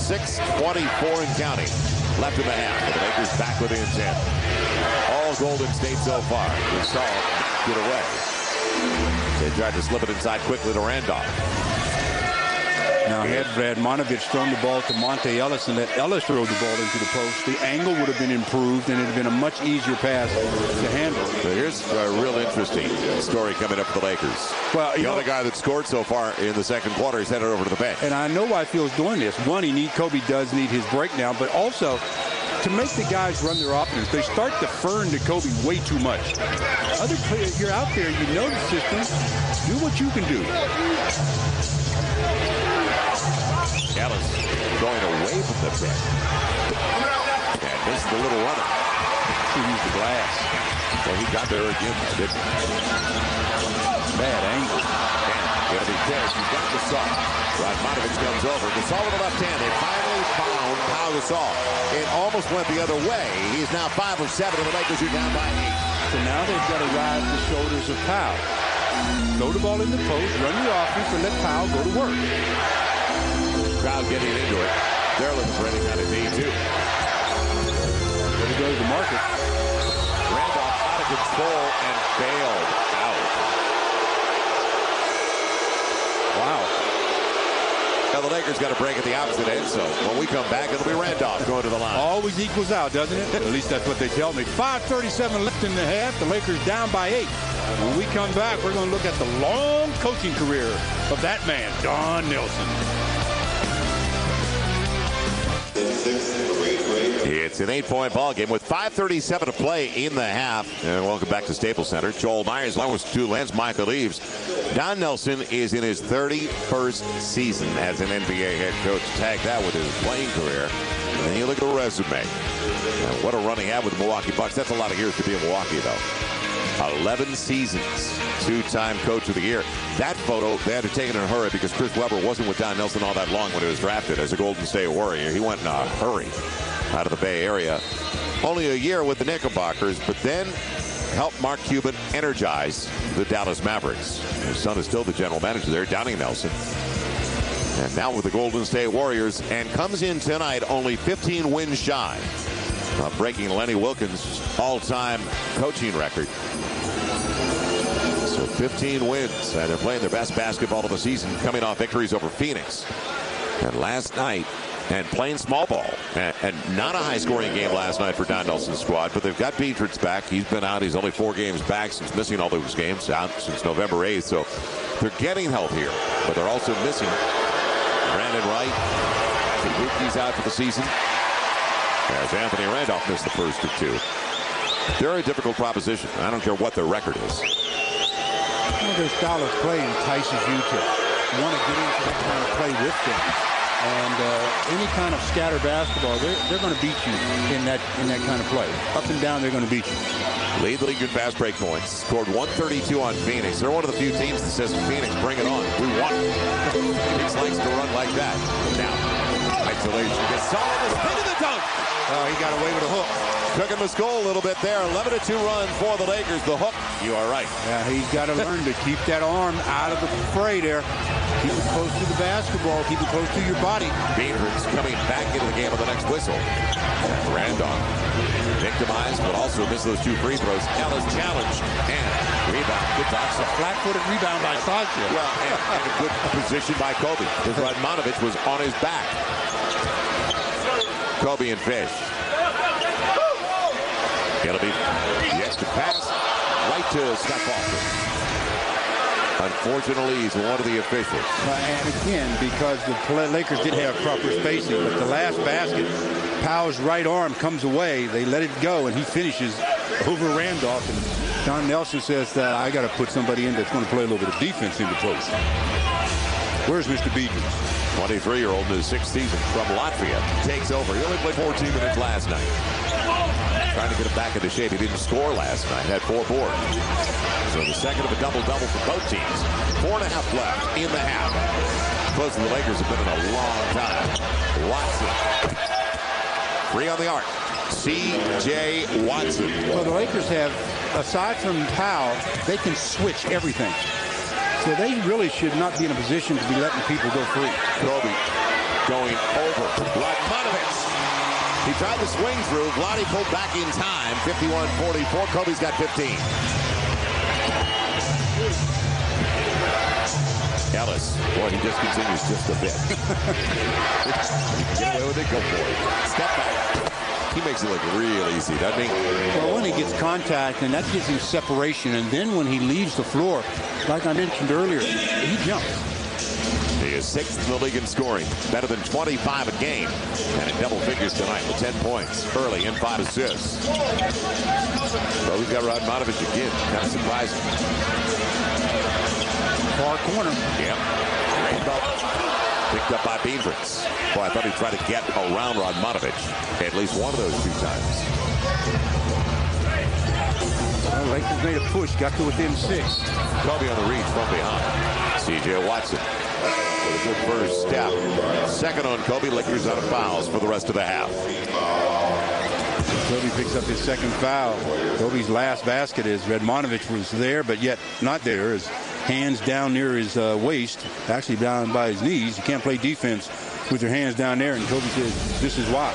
S3: 6:24 and counting left in the half. The Lakers back within 10. All Golden State so far. Gasol knocked it away. They tried to slip it inside quickly to Randolph.
S5: Now, had Radmanovich thrown the ball to Monte Ellis and let Ellis throw the ball into the post, the angle would have been improved, and it would have been a much easier pass to handle.
S3: So here's a real interesting story coming up for the Lakers.
S5: Well,
S3: the other guy that scored so far in the second quarter, he's headed over to the bench.
S5: And I know why Phil's doing this. One, Kobe does need his breakdown, but also to make the guys run their offense, they start deferring to Kobe way too much. Other players, you're out there, you know the system, do what you can do.
S3: Ellis going away from the bench. And this is the little runner.
S5: He used the glass.
S3: Well, he got there again, didn't he?
S5: Bad angle.
S3: And it'll be Tish. He's got Gasol. Radmanovich comes over. Gasol with the left hand. They finally found Pau Gasol. It almost went the other way. He's now 5 of 7, and the Lakers are down by 8.
S5: So now they've got to ride the shoulders of Pau. Throw the ball in the post, run the offense, and let Pau go to work.
S3: Crowd getting into it. They're looking for any kind of D, too.
S5: There he goes to Marcus.
S3: Randolph out of control and bailed out.
S5: Wow.
S3: Now the Lakers got a break at the opposite end, so when we come back, it'll be Randolph going to the line.
S5: Always equals out, doesn't it? At least that's what they tell me. 5:37 left in the half. The Lakers down by 8. When we come back, we're going to look at the long coaching career of that man, Don Nelson.
S3: It's an 8-point ball game with 5:37 to play in the half. And welcome back to Staples Center. Joel Myers, along with Stu Lenz, Michael Eaves. Don Nelson is in his 31st season as an NBA head coach. Tag that with his playing career. And then you look at the resume. And what a run he had with the Milwaukee Bucks. That's a lot of years to be in Milwaukee, though. 11 seasons, 2-time coach of the year. That photo, they had to take it in a hurry because Chris Webber wasn't with Don Nelson all that long when he was drafted as a Golden State Warrior. He went in a hurry out of the Bay Area. Only a year with the Knickerbockers, but then helped Mark Cuban energize the Dallas Mavericks. His son is still the general manager there, Donnie Nelson. And now with the Golden State Warriors, and comes in tonight only 15 wins shy of breaking Lenny Wilkins' all-time coaching record. So 15 wins, and they're playing their best basketball of the season, coming off victories over Phoenix. And last night, and playing small ball, and not a high-scoring game last night for Don Nelson's squad, but they've got Beatrix back. He's been out. He's only 4 games back since missing all those games, out since November 8th. So they're getting help here, but they're also missing Brandon Wright. He's out for the season, as Anthony Randolph missed the first of 2. They're a difficult proposition. I don't care what their record is.
S5: Well, their style of play entices you to want to get into that kind of play with them. And any kind of scatter basketball, they're going to beat you in that kind of play. Up and down, they're going to beat you.
S3: Lead the league in fast break points. Scored 132 on Phoenix. They're one of the few teams that says, Phoenix, bring it on. We want it. Phoenix likes to run like that. Now, isolation. Gasol, the spin to the dunk.
S5: Oh, he got away with a hook.
S3: Cooking the skull a little bit there. 11-2 run for the Lakers. The hook, you are right.
S5: Yeah, he's got to learn to keep that arm out of the fray there. Keep it close to the basketball. Keep it close to your body.
S3: Beatrix coming back into the game with the next whistle. And Randolph victimized, but also missed those 2 free throws. Ellis challenged and rebound. Good toss.
S5: A flat-footed rebound by Sasha.
S3: Well, and a good position by Kobe. Because Radmanovich was on his back. Kobe and Fish. It'll be the extra pass right to Scott Foster. Unfortunately, he's one of the officials.
S5: And again, because the Lakers did have proper spacing, but the last basket, Pau's right arm comes away. They let it go, and he finishes over Randolph. And Don Nelson says that I got to put somebody in that's going to play a little bit of defense in the post. Where's Mr. Beatrix?
S3: 23-year-old in his 6th season from Latvia takes over. He only played 14 minutes last night. Trying to get him back into shape. He didn't score last night. Had 4 boards. So the second of a double-double for both teams. 4.5 left in the half. Close to the Lakers have been in a long time. Watson. 3 on the arc. C.J. Watson.
S5: So the Lakers have, aside from Pau, they can switch everything. So they really should not be in a position to be letting people go free.
S3: Kobe going over. Radmanovich. He tried to swing through. Vlade pulled back in time. 51-44. Kobe's got 15. Ellis. Boy, he just continues just a bit. Get away with it, go for it. Step back. He makes it look real easy, doesn't he?
S5: Well, when he gets contact, and that gives him separation, and then when he leaves the floor, like I mentioned earlier, he jumps.
S3: He is 6th in the league in scoring, better than 25 a game, and in double figures tonight with 10 points early and 5 assists. Well, we've got Radmanovic again, kind of surprising.
S5: Far corner.
S3: Yep. Picked up by Beavrance. Boy, I thought he'd try to get around Radmanovic at least one of those 2 times.
S5: Well, Lakers made a push, got to within 6.
S3: Kobe on the reach from behind. C.J. Watson with a good first step. Second on Kobe. Lakers out of fouls for the rest of the half.
S5: Kobe picks up his second foul. Kobe's last basket is Radmanovic was there, but yet not there. His hands down near his waist, actually down by his knees. You can't play defense with your hands down there, and Kobe says, this is why.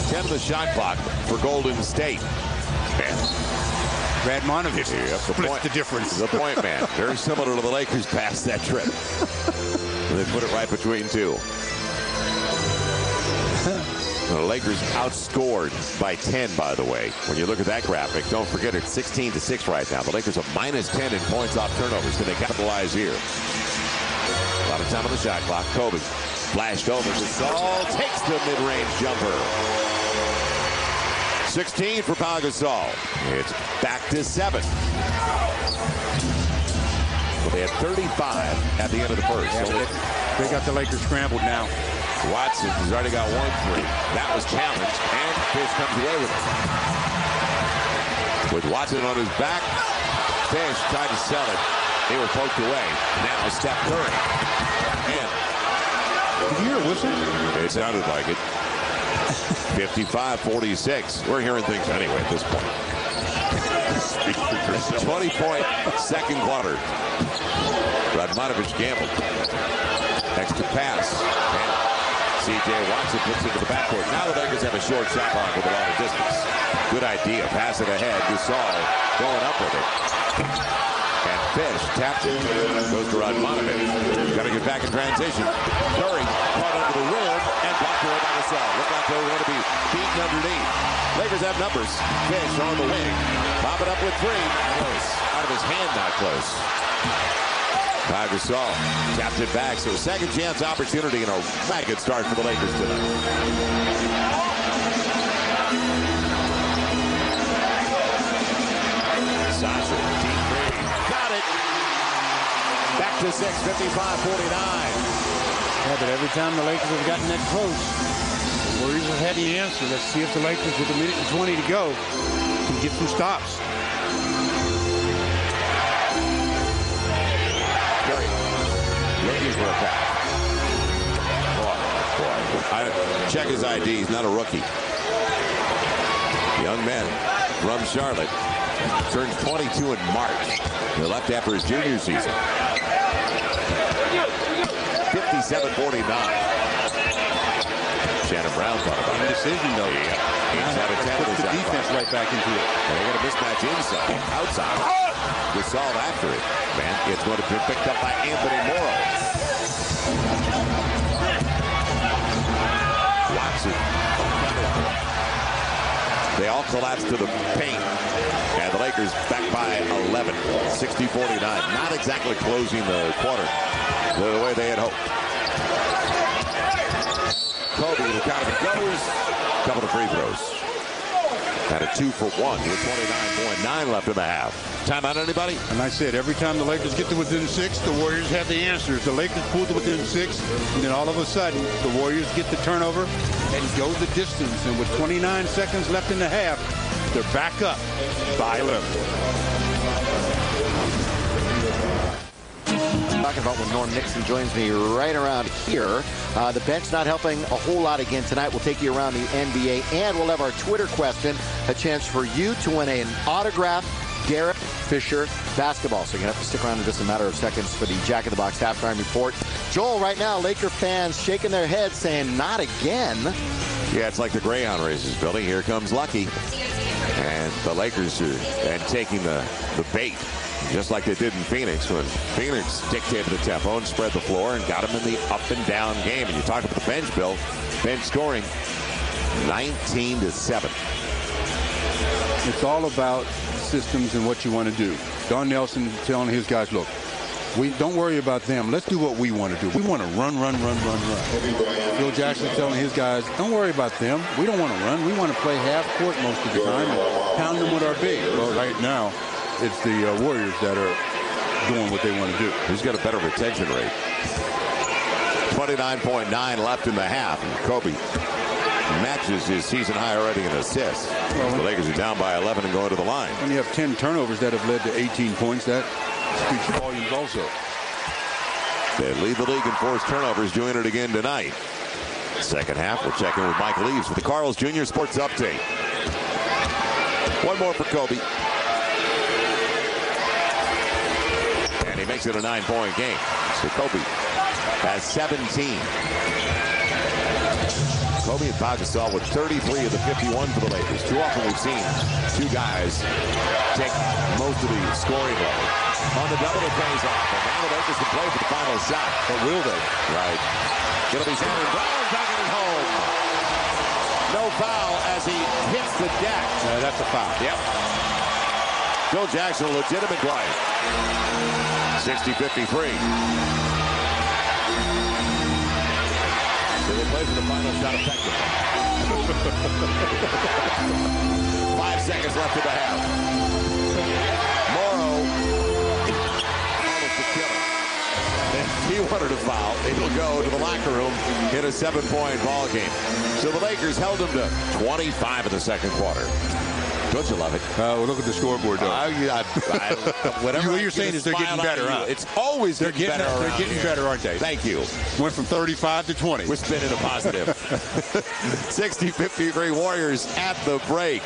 S3: 10 of the shot clock for Golden State.
S5: Radmanovic splits the difference.
S3: The point man. Very similar to the Lakers past that trip. They put it right between 2. The Lakers outscored by 10, by the way. When you look at that graphic, don't forget it's 16-6 right now. The Lakers are -10 in points off turnovers. Can they capitalize here? A lot of time on the shot clock. Kobe flashed over. Gasol takes the mid-range jumper. 16 for Pau Gasol. It's back to 7. Well, they had 35 at the end of the first.
S5: Yeah, so they got the Lakers scrambled now.
S3: Watson has already got 1 3. That was challenged, and Fish comes away with it. With Watson on his back, Fish tried to sell it. They were poked away. Now Steph Curry. And
S5: did you hear a whistle?
S3: It sounded like it. 55-46. We're hearing things anyway at this point. 20-point second quarter. Radmanovic gambled. Extra pass. And C.J. Watson puts it to the backcourt. Now the Lakers have a short shot clock with a lot of distance. Good idea. Pass it ahead. Gasol going up with it. And Fish taps it. Goes to Radmanovic. Got to get back in transition. Curry caught under the rim and blocked away by Gasol. Look like they're going to be beaten underneath. Lakers have numbers. Fish on the wing. Pop it up with 3. Close. Out of his hand, not close. Pau Gasol tapped it back. So second chance opportunity and a ragged start for the Lakers tonight. Sasha, deep three. Got it. Back to 6, 55-49.
S5: Yeah, but every time the Lakers have gotten that close, the Warriors have had the answer. Let's see if the Lakers, with 1:20 to go, can get some stops.
S3: Lakers were attacked. Boy. Check his ID. He's not a rookie. Young man from Charlotte. Turns 22 in March. He left after his junior season. 57-49. Shannon Brown thought about it.
S5: Decision, though.
S3: Yeah. He's out of 10
S5: Put
S3: of
S5: the defense right back into it.
S3: They got a mismatch inside, outside. Gasol after it. Man, it's going to be picked up by Anthony Morrow. Watson. They all collapse to the paint. And the Lakers back by 11. 60-49. Not exactly closing the quarter the way they had hoped. Kobe, the count of it goes. Couple of free throws. Had a 2 for 1 with 29.9 left in the half. Timeout, anybody?
S5: And I said, every time the Lakers get to within 6, the Warriors have the answers. The Lakers pull to within 6, and then all of a sudden, the Warriors get the turnover and go the distance. And with 29 seconds left in the half, they're back up by 11.
S1: Talking about when Norm Nixon joins me right around here. The bench not helping a whole lot again tonight. We'll take you around the NBA, and we'll have our Twitter question, a chance for you to win an autographed Derek Fisher basketball. So you're going to have to stick around in just a matter of seconds for the Jack in the Box halftime report. Joel, right now, Laker fans shaking their heads saying, not again.
S3: Yeah, it's like the Greyhound races, Billy. Here comes Lucky. And the Lakers are taking the bait, just like they did in Phoenix when Phoenix dictated the tempo and spread the floor and got them in the up and down game. And you talked about the bench, Bill. Bench scoring 19-7.
S5: It's all about systems and what you want to do. Don Nelson telling his guys, look, we don't worry about them. Let's do what we want to do. We want to run. Phil Jackson telling his guys, don't worry about them. We don't want to run. We want to play half court most of the time and pound them with our big. Well, right now, it's the Warriors that are doing what they want to do.
S3: Who's got a better retention rate? 29.9 left in the half. And Kobe matches his season high already in assists. Well, the Lakers are down by 11 and going to the line.
S5: When you have 10 turnovers that have led to 18 points, that speaks volumes also.
S3: They lead the league in forced turnovers, doing it again tonight. Second half, we'll check in with Mike Leaves for the Carl's Jr. Sports Update. One more for Kobe. And he makes it a 9-point game. So Kobe has 17. Kobe and Pau Gasol with 33 of the 51 for the Lakers. Too often we've seen two guys take most of the scoring load. On the double, it pays off. And now the Lakers can play for the final shot. But will they? Right. It'll be Jaylen Brown taking it home. No foul as he hits the deck.
S5: That's a foul.
S3: Yep. Phil Jackson, a legitimate play. 60-53. So they play for the final shot effectively. 5 seconds left in the half. Morrow almost to kill it. If he wanted a foul, it'll go to the locker room in a 7-point ball game. So the Lakers held him to 25 in the second quarter. Don't you love it?
S5: Well, look at the scoreboard, though.
S3: Whatever
S5: what you're saying is they're getting better, huh?
S3: It's always
S5: they're getting better. They're getting better, aren't they?
S3: Thank you.
S5: Went from 35 to 20.
S3: We're spinning a positive. 60-53 Warriors at the break.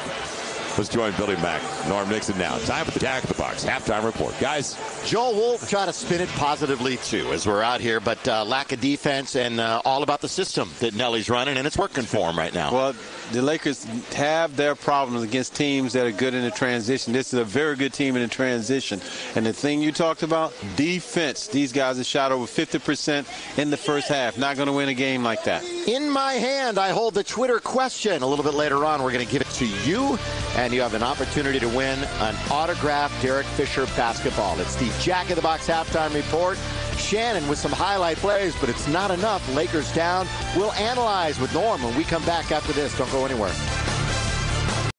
S3: Let's join Billy Mack, Norm Nixon now. Time for the Jack of the Box halftime report. Guys,
S1: Joel Wolf try to spin it positively, too, as we're out here. But lack of defense and all about the system that Nelly's running, and it's working for him right now.
S2: Well, the Lakers have their problems against teams that are good in the transition. This is a very good team in the transition. And the thing you talked about, defense. These guys have shot over 50% in the first half. Not going to win a game like that.
S1: In my hand, I hold the Twitter question. A little bit later on, we're going to give it to you. And you have an opportunity to win an autographed Derek Fisher basketball. It's the Jack of the Box halftime report. Shannon with some highlight plays, but it's not enough. Lakers down. We'll analyze with Norm when we come back after this. Don't go anywhere.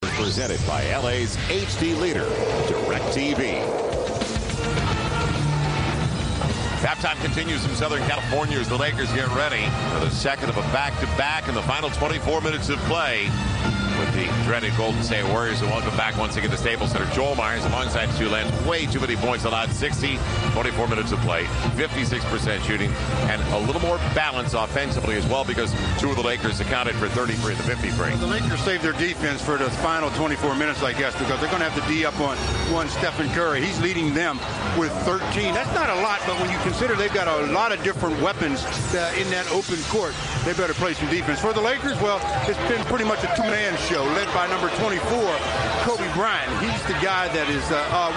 S3: Presented by LA's HD leader, DirecTV.
S6: Halftime continues in Southern California as the Lakers get ready for the second of a back-to-back in the final 24 minutes of play with the dreaded Golden State Warriors. And welcome back once again to Staples Center. Joel Myers alongside Stu Lance. Way too many points allowed. 24 minutes of play, 56% shooting, and a little more balance offensively as well because two of the Lakers accounted for 33 of the 53.
S5: The Lakers saved their defense for the final 24 minutes, I guess, because they're going to have the D up on one Stephen Curry. He's leading them with 13. That's not a lot, but when you consider they've got a lot of different weapons in that open court, they better play some defense. For the Lakers, well, it's been pretty much a two-man show led by number 24, Kobe Bryant. He's the guy that is,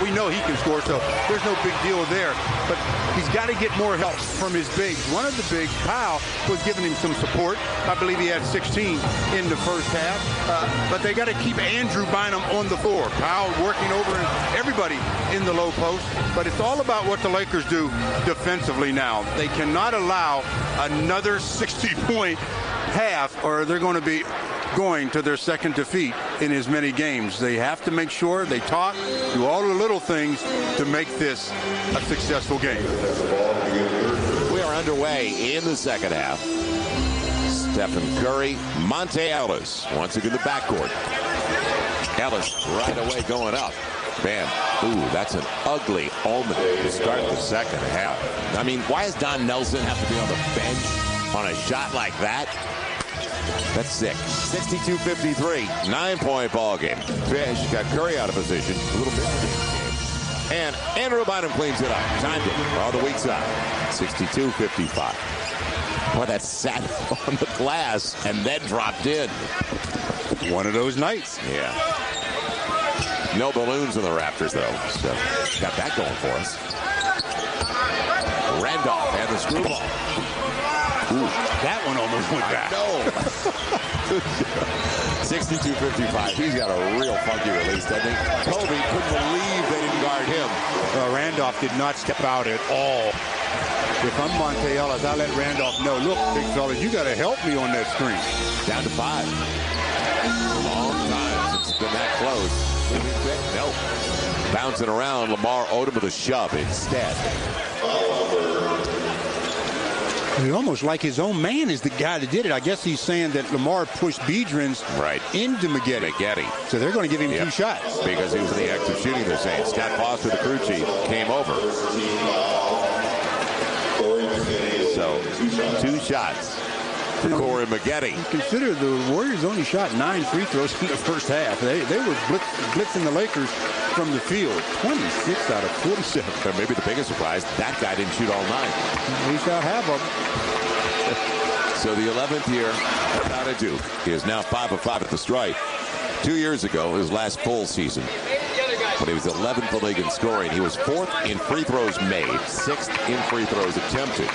S5: we know he can score, so there's no big deal there. But he's got to get more help from his bigs. One of the bigs, Powell, was giving him some support. I believe he had 16 in the first half. But they got to keep Andrew Bynum on the floor. Powell working over everybody in the low post. But it's all about what the Lakers do defensively now. They cannot allow another 60-point half, or they're going to be going to their second defeat in as many games. They have to make sure they talk, do all the little things to make this a successful game.
S3: We are underway in the second half. Stephen Curry, Monte Ellis once again the backcourt. Ellis right away going up. Bam. Ooh, that's an ugly omen to start the second half. I mean, why does Don Nelson have to be on the bench on a shot like that? That's sick. 62-53, 9-point ball game. Fish got Curry out of position. A little bit of the game. And Andrew Bynum cleans it up. Timed it on the weak side. 62-55. Boy, that sat on the glass and then dropped in.
S5: One of those nights.
S3: Yeah. No balloons in the rafters, though. So got that going for us. Randolph and the screwball.
S5: Ooh, that one almost went back.
S3: No. 62-55. He's got a real funky release, doesn't he? Kobe couldn't believe they didn't guard him.
S5: Randolph did not step out at all. If I'm Monte Ellis, I let Randolph know, look, big fella, you got to help me on that screen.
S3: Down to 5. Long time since it's been that close. Nope. Bouncing around, Lamar Odom with a shove instead.
S5: He almost like his own man is the guy that did it. I guess he's saying that Lamar pushed Biedrins into Maggette. So they're going to give him 2 shots.
S3: Because he was in the act of shooting, they're saying. Scott Foster, the crew chief, came over. So 2 shots for Corey Maggette.
S5: Consider the Warriors only shot 9 free throws in the first half. They were blitzing the Lakers from the field. 26 out of 47.
S3: But maybe the biggest surprise, that guy didn't shoot all 9.
S5: He shot half of them.
S3: So the 11th year out of Duke. He is now 5 of 5 at the stripe. 2 years ago, his last full season. But he was 11th in the league in scoring. He was 4th in free throws made, 6th in free throws attempted.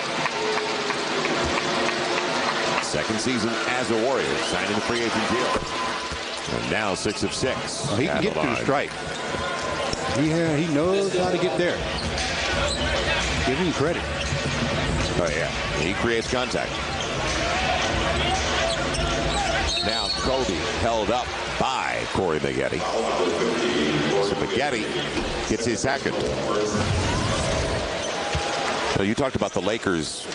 S3: Second season as a Warrior, signing the free agent deal. And now 6 of 6.
S5: Well, he can get to the stripe. He knows how to get there. Give him credit.
S3: Oh, yeah. He creates contact. Now Kobe held up by Corey Maggette. So Maggette gets his second. So you talked about the Lakers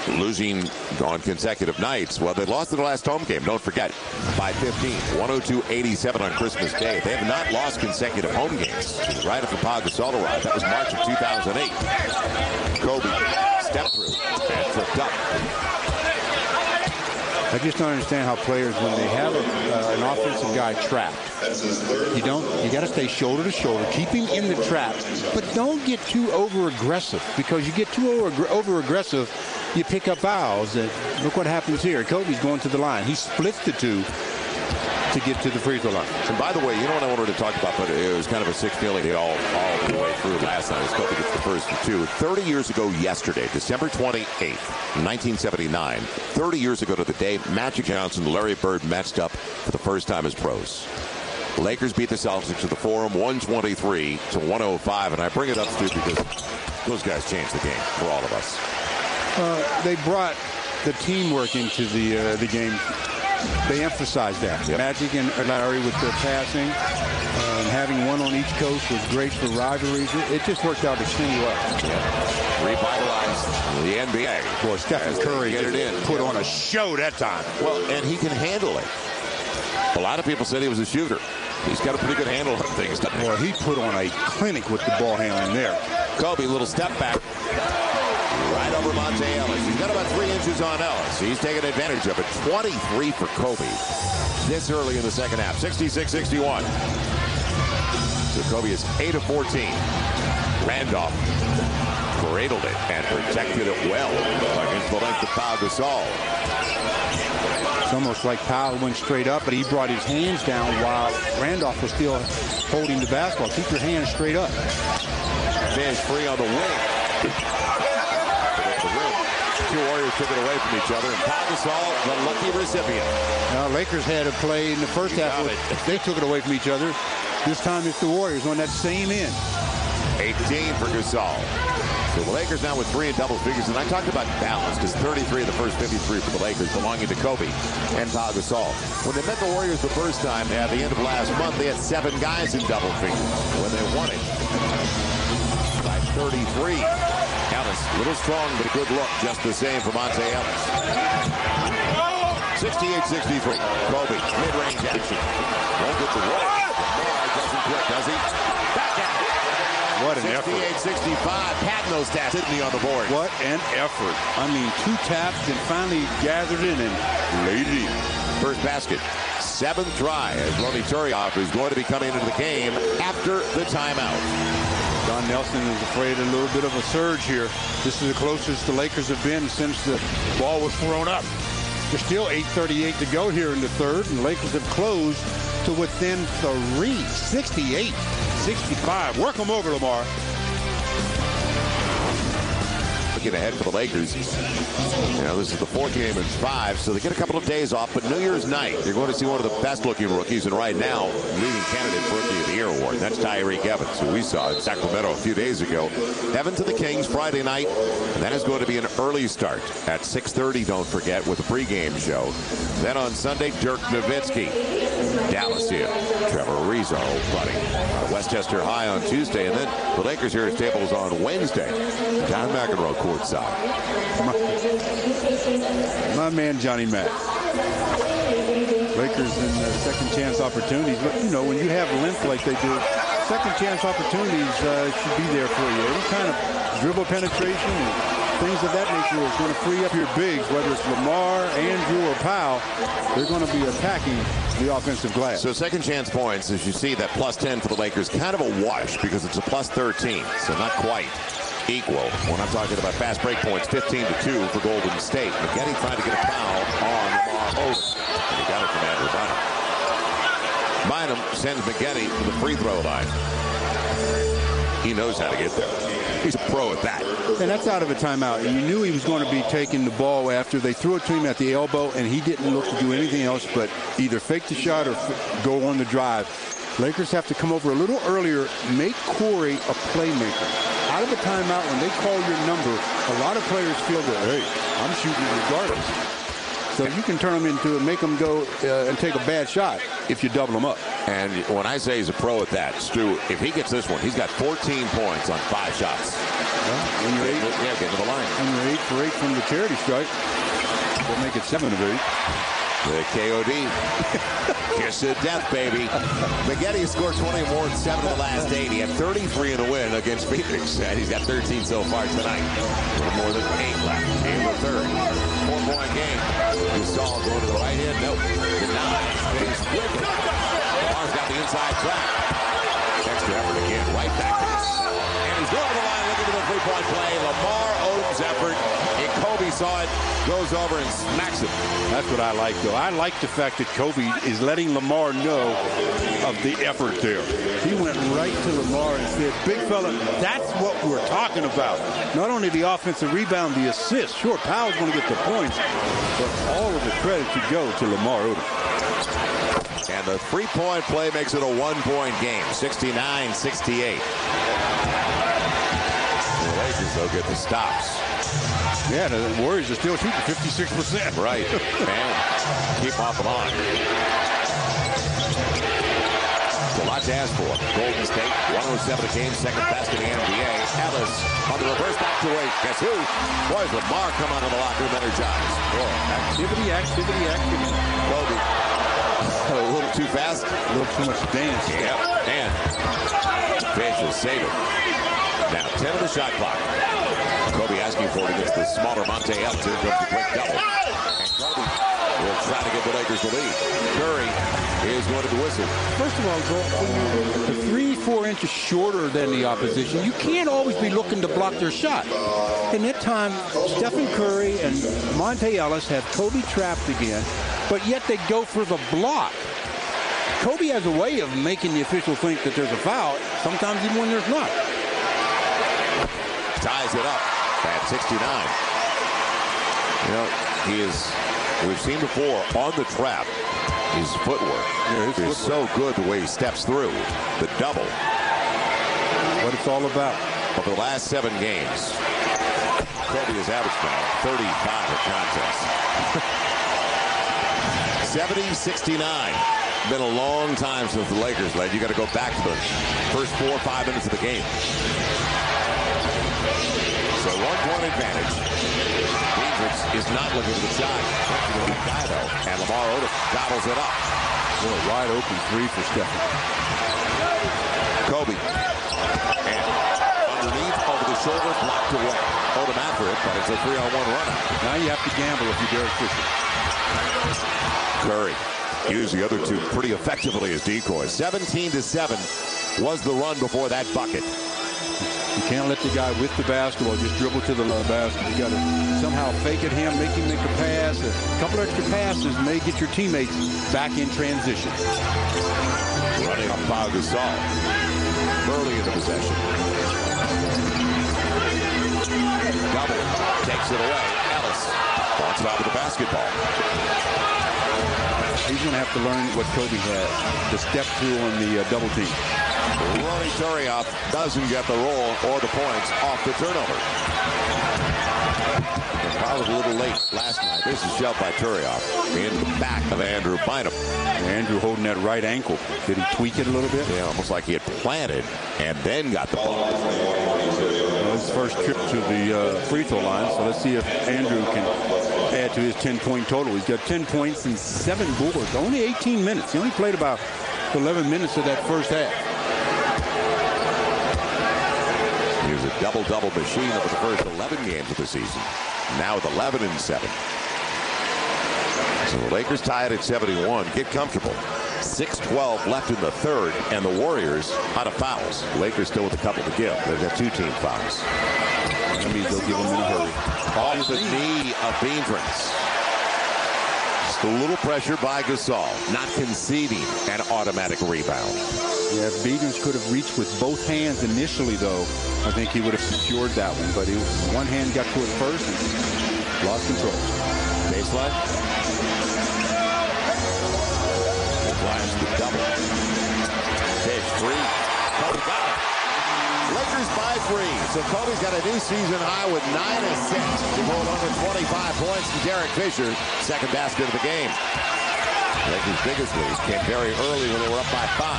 S3: losing on consecutive nights. Well, they lost in the last home game. Don't forget, by 15, 102-87 on Christmas Day. They have not lost consecutive home games. Right after Pau Gasol arrived. That was March of 2008. Kobe stepped through and tripped up.
S5: I just don't understand how players, when they have an offensive guy trapped, you got to stay shoulder to shoulder, keep him in the trap, but don't get too over aggressive, because you get too over aggressive, you pick up fouls. And look what happens here. Kobe's going to the line. He splits the 2 to get to the free throw line.
S3: And by the way, you know what I wanted to talk about, but it was kind of a 6-0 all the way through last night. Kobe gets the first 2. 30 years ago yesterday, December 28th, 1979, 30 years ago to the day, Magic Johnson and Larry Bird matched up for the first time as pros. The Lakers beat the Celtics to the Forum 123-105, and I bring it up, Stu, because those guys changed the game for all of us.
S5: They brought the teamwork into the game. They emphasized that. Yep. Magic and Larry with their passing, and having one on each coast was great for rivalries. It just worked out extremely well.
S3: Yeah. Revitalized the NBA.
S5: Boy, Stephen Curry put on a show that time.
S3: Well, and he can handle it. A lot of people said he was a shooter. He's got a pretty good handle on things.
S5: Boy, he put on a clinic with the ball handling there.
S3: Kobe, little step back. Right over Monte Ellis. He's got about 3 inches on Ellis. He's taking advantage of it. 23 for Kobe this early in the second half. 66-61. So Kobe is 8 of 14. Randolph cradled it and protected it well against the length of Pau Gasol.
S5: It's almost like Powell went straight up, but he brought his hands down while Randolph was still holding the basketball. Keep your hands straight up.
S3: Fish free on the wing. Two Warriors took it away from each other, and Pau Gasol, the lucky recipient.
S5: Now, Lakers had a play in the first half. They took it away from each other. This time it's the Warriors on that same end.
S3: 18 for Gasol. So the Lakers now with 3 in double figures, and I talked about balance, because 33 of the first 53 for the Lakers belonging to Kobe and Pau Gasol. When they met the Warriors the first time at the end of last month, they had 7 guys in double figures when they won it by 33. Ellis, a little strong, but a good look, just the same for Monte Ellis. 68-63. Kobe, mid-range action. Won't get the roll. Lamar doesn't quit, does he? Back at it.
S5: What an effort.
S3: 68-65. Patting those stats, didn't he, on the board?
S5: What an effort. I mean, 2 taps and finally gathered it and laid it in.
S3: First basket. 7th try as Ronny Turiaf is going to be coming into the game after the timeout.
S5: Don Nelson is afraid a little bit of a surge here. This is the closest the Lakers have been since the ball was thrown up. There's still 8:38 to go here in the third, and the Lakers have closed to within 3, 68-65. Work them over, Lamar.
S3: Looking ahead for the Lakers. You know, this is the 4th game in 5, so they get a couple of days off. But New Year's night, you're going to see one of the best-looking rookies, and right now, leading candidate for Rookie of the Year award. That's Tyreke Evans, who we saw in Sacramento a few days ago. Heading to the Kings Friday night, and that is going to be an early start at 6:30. Don't forget, with a pregame show. Then on Sunday, Dirk Nowitzki, Dallas here. Trevor Ariza putting Westchester High on Tuesday, and then the Lakers here at Staples on Wednesday. John McEnroe courtside.
S5: My man Johnny Mac. Lakers in second chance opportunities, but you know, when you have length like they do, second chance opportunities should be there for you. Any kind of dribble penetration and things of that nature is going to free up your bigs, whether it's Lamar, Andrew, or Powell. They're going to be attacking the offensive glass.
S3: So second chance points, as you see, that +10 for the Lakers, kind of a wash because it's a +13, so not quite equal. When I'm talking about fast break points, 15-2 for Golden State. McGetty trying to get a foul on Lamar Odom. And he got it from Andrew Bynum. Bynum sends McGetty to the free throw line. He knows how to get there. He's a pro at that.
S5: And that's out of a timeout. And you knew he was going to be taking the ball after they threw it to him at the elbow, and he didn't look to do anything else but either fake the shot or go on the drive. Lakers have to come over a little earlier, make Corey a playmaker. Out of the timeout, when they call your number, a lot of players feel that, hey, I'm shooting regardless. So you can turn them into and make them go and take a bad shot if you double them up.
S3: And when I say he's a pro at that, Stu, if he gets this one, he's got 14 points on 5 shots.
S5: Well, when you're
S3: get to the line.
S5: When you're 8 for 8 from the charity strike, they'll make it 7 of 8.
S3: The KOD. Kiss of death, baby. McGetty has scored 20 more in 7 of the last 8. He had 33 in a win against Phoenix, and he's got 13 so far tonight. A little more than 8 left. Game of the 3rd. 4-point game. Gasol going to the right hand. Nope. Denied. Stays with it. Lamar's got the inside track. Extra effort again. Right back to this. And he's going to the line looking for the 3-point play. Lamar Odom's effort. And Kobe saw it. Goes over and smacks him.
S5: That's what I like, though. I like the fact that Kobe is letting Lamar know of the effort there. He went right to Lamar and said, big fella, that's what we're talking about. Not only the offensive rebound, the assist. Sure, Powell's going to get the points, but all of the credit should go to Lamar Odom.
S3: And the 3-point play makes it a 1-point game, 69-68. The Lakers, though, get the stops.
S5: Yeah, the Warriors are still shooting 56%.
S3: Right. And keep off the line. It's a lot to ask for. Golden State, 107 a game, second best in the NBA. Ellis on the reverse back to eight. Guess who? Boys, Lamar come out of the locker room energized.
S5: Activity.
S3: Kobe. A little too fast.
S5: A little too much dance.
S3: Yep. And Fish will save it. Now, 10 of the shot clock. Kobe asking for it against the smaller Monte Ellis. Here comes the quick double. And Kobe will try to give the Lakers the lead. Curry is going to be whistled.
S5: First of all, when you're 3-4 inches shorter than the opposition, you can't always be looking to block their shot. And that time, Stephen Curry and Monte Ellis have Kobe trapped again, but yet they go for the block. Kobe has a way of making the official think that there's a foul, sometimes even when there's not.
S3: Ties it up at 69. You know, we've seen before on the trap, his footwork is so good the way he steps through the double.
S5: What it's all about.
S3: Over the last 7 games, Kobe has averaged now 35 a contest. 70-69. Been a long time since the Lakers led. You got to go back to the first 4 or 5 minutes of the game. So 1-point advantage. Hendricks is not looking for the shot. And Lamar Odom gobbles it up.
S5: What a wide open 3 for Stephen.
S3: Kobe. And underneath, over the shoulder, blocked away. Odom after it, but it's a 3-on-1 run.
S5: Now you have to gamble if you're Derek Fisher.
S3: Curry used the other 2 pretty effectively as decoys. 17-7 was the run before that bucket.
S5: You Can't let the guy with the basketball just dribble to the basket. You got to somehow fake at him, make him make a pass. A couple extra passes may get your teammates back in transition.
S3: Running on Pau Gasol. Early in the possession. Double. Takes it away. Ellis walks out of the basketball.
S5: He's going to have to learn what Kobe had, the step through on the double team.
S3: Ronny Turiaf doesn't get the roll or the points off the turnover. I was a little late last night. This is shoved by Turiaf into the back of Andrew Bynum.
S5: Andrew holding that right ankle. Did he tweak it a little bit?
S3: Yeah, almost like he had planted and then got the ball.
S5: Well, his first trip to the free throw line, so let's see if Andrew can add to his 10-point total. He's got 10 points and 7 boards. Only 18 minutes. He only played about 11 minutes of that first half.
S3: He was a double-double machine over the first 11 games of the season. Now with 11 and 7. So the Lakers tie it at 71. Get comfortable. 6:12 left in the third, and the Warriors out of fouls. Lakers still with a couple to give. They've got 2 team fouls.
S5: That means they'll give them in a hurry.
S3: Off the knee of Biedrins. Just a little pressure by Gasol, not conceding an automatic rebound.
S5: Yeah, if Biedrins could have reached with both hands initially, though, I think he would have secured that one. But one hand got to it first and lost control.
S3: Baseline. Lions the double. Fish 3. Kobe got it. Lakers by 3. So Kobe's got a new season high with 9 assists to hold on to 25 points to Derek Fisher. Second basket of the game. Lakers' biggest lead came very early when they were up by 5.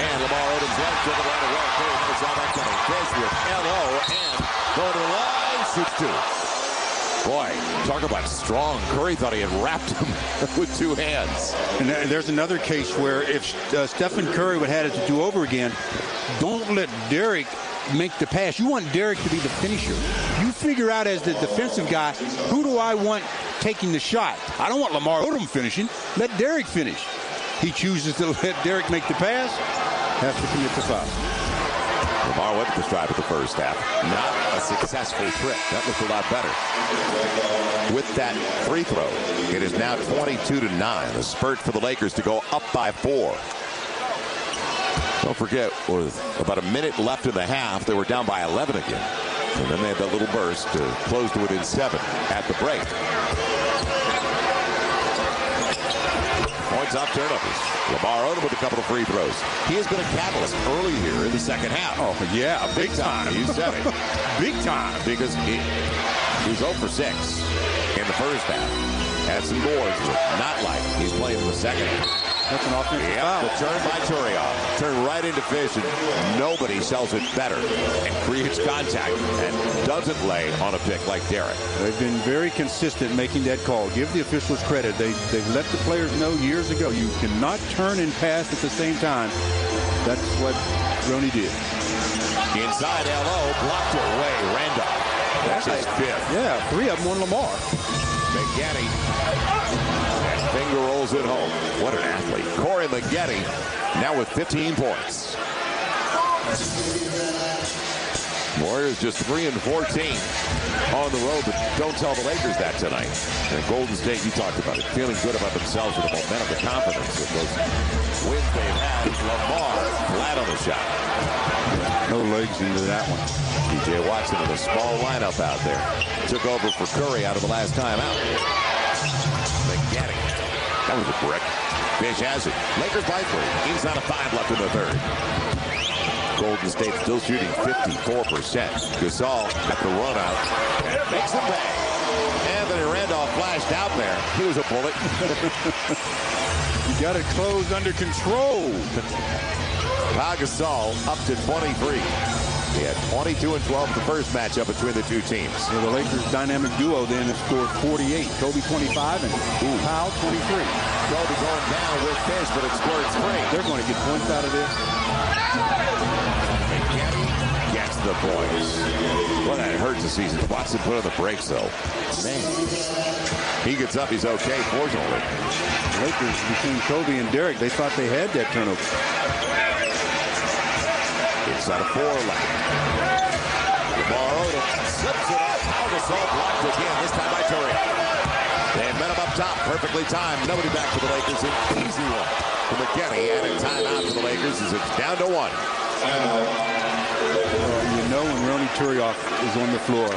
S3: And Lamar Odom's left to the right away. Curry never saw that coming. Fish with LO and going to the line. Shoots 2. Boy, talk about strong. Curry thought he had wrapped him with 2 hands.
S5: And there's another case where if Stephen Curry would have had it to do over again, don't let Derek make the pass. You want Derek to be the finisher. You figure out as the defensive guy, who do I want taking the shot? I don't want Lamar Odom finishing. Let Derek finish. He chooses to let Derek make the pass, has to commit the foul.
S3: Lamar went to the stripe at the first half. Not a successful trip. That looked a lot better. With that free throw, it is now 22-9. A spurt for the Lakers to go up by 4. Don't forget, with about a minute left in the half, they were down by 11 again. And then they had that little burst to close to within 7 at the break. Points off turnovers. Lamar Odom with a couple of free throws. He has been a catalyst early here in the second half.
S5: Oh, yeah, big time.
S3: You said it.
S5: Big time.
S3: Because he's 0 for 6 in the first half. Had some boards, not like he's playing in the second half.
S5: That's an offensive foul.
S3: The turn by Turiaf. Turn right into Fish, and nobody sells it better and creates contact and doesn't lay on a pick like Derek.
S5: They've been very consistent making that call. Give the officials credit. They've let the players know years ago you cannot turn and pass at the same time. That's what Ronnie did.
S3: Inside LO, blocked away. Randolph. That's his 5th.
S5: Yeah, 3 of them on Lamar.
S3: Maggette. Finger rolls it home. What an athlete. Corey Maggette now with 15 points. Warriors just 3 and 14 on the road, but don't tell the Lakers that tonight. And Golden State, you talked about it, feeling good about themselves with the momentum, the confidence with those wins they've had. Lamar flat on the shot.
S5: No legs into that one.
S3: P.J. Watson in a small lineup out there. Took over for Curry out of the last time out. Maggette. That was a brick. Fish has it. Lakers by 3. Inside of 5 left in the third. Golden State still shooting 54%. Gasol at the run out. Makes the pay. Anthony Randolph flashed out there. He was a bullet.
S5: You got it closed under control.
S3: Pau Gasol up to 23. He had 22 and 12 the first matchup between the two teams.
S5: Yeah, the Lakers' dynamic duo then have scored 48. Kobe 25 and Pau 23.
S3: Kobe going down with Fish, but it squirts free.
S5: They're going to get points out of this.
S3: Maggette gets the points. Well, that hurts the season. Watson put on the brakes, though. Man. He gets up. He's okay, fortunately.
S5: The Lakers, between Kobe and Derek, they thought they had that turnover.
S3: inside of 4 left. Lamar Odom slips it off. Pau Gasol blocked again, this time by Turiaf. They had met him up top, perfectly timed. Nobody back for the Lakers. An easy one for McKinney, and a timeout for the Lakers as it's down to 1.
S5: You know when Ronny Turiaf is on the floor,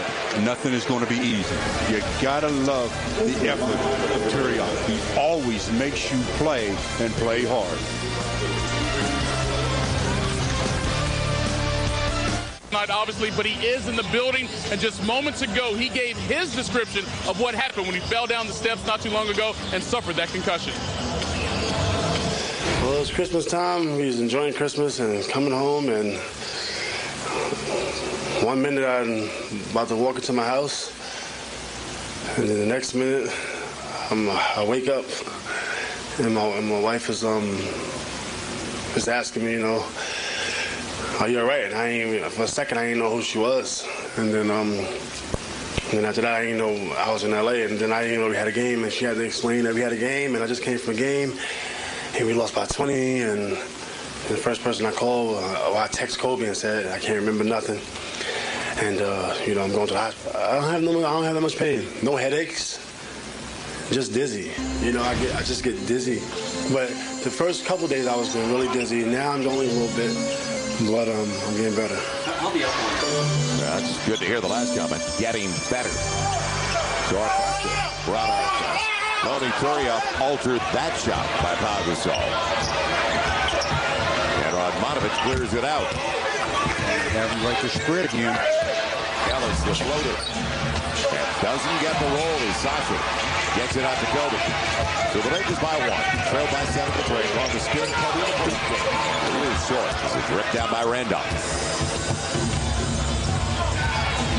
S5: nothing is going to be easy. You gotta love the effort of Turiaf. He always makes you play and play hard.
S4: Not obviously, but he is in the building, and just moments ago he gave his description of what happened when he fell down the steps not too long ago and suffered that concussion.
S8: Well, it was Christmas time. We was enjoying Christmas and coming home, and 1 minute I'm about to walk into my house, and then the next minute I wake up and my wife is asking me, are you all right? And for a second I didn't know who she was, and then after that I didn't know I was in LA, and then I didn't know we had a game, and she had to explain that we had a game, and I just came from a game, and we lost by 20, and the first person I called, I text Kobe and said I can't remember nothing, and I'm going to the hospital. I don't have that much pain, no headaches, just dizzy. I just get dizzy. But the first couple days I was getting really dizzy. Now I'm going a little bit. But I'm getting better.
S3: That's good to hear the last comment. Getting better. Short pressure. Brought out. Ronny Turiaf altered that shot by Pau Gasol. And Radmanovic clears it out.
S5: Having right to spread again.
S3: Ellis, the floater. And doesn't get the roll as Sasha gets it out to Kobe. So the Lakers by 1. Trailed by 7 to 3. On the spin, Kobe on the first game. A little short as it's ripped down by Randolph.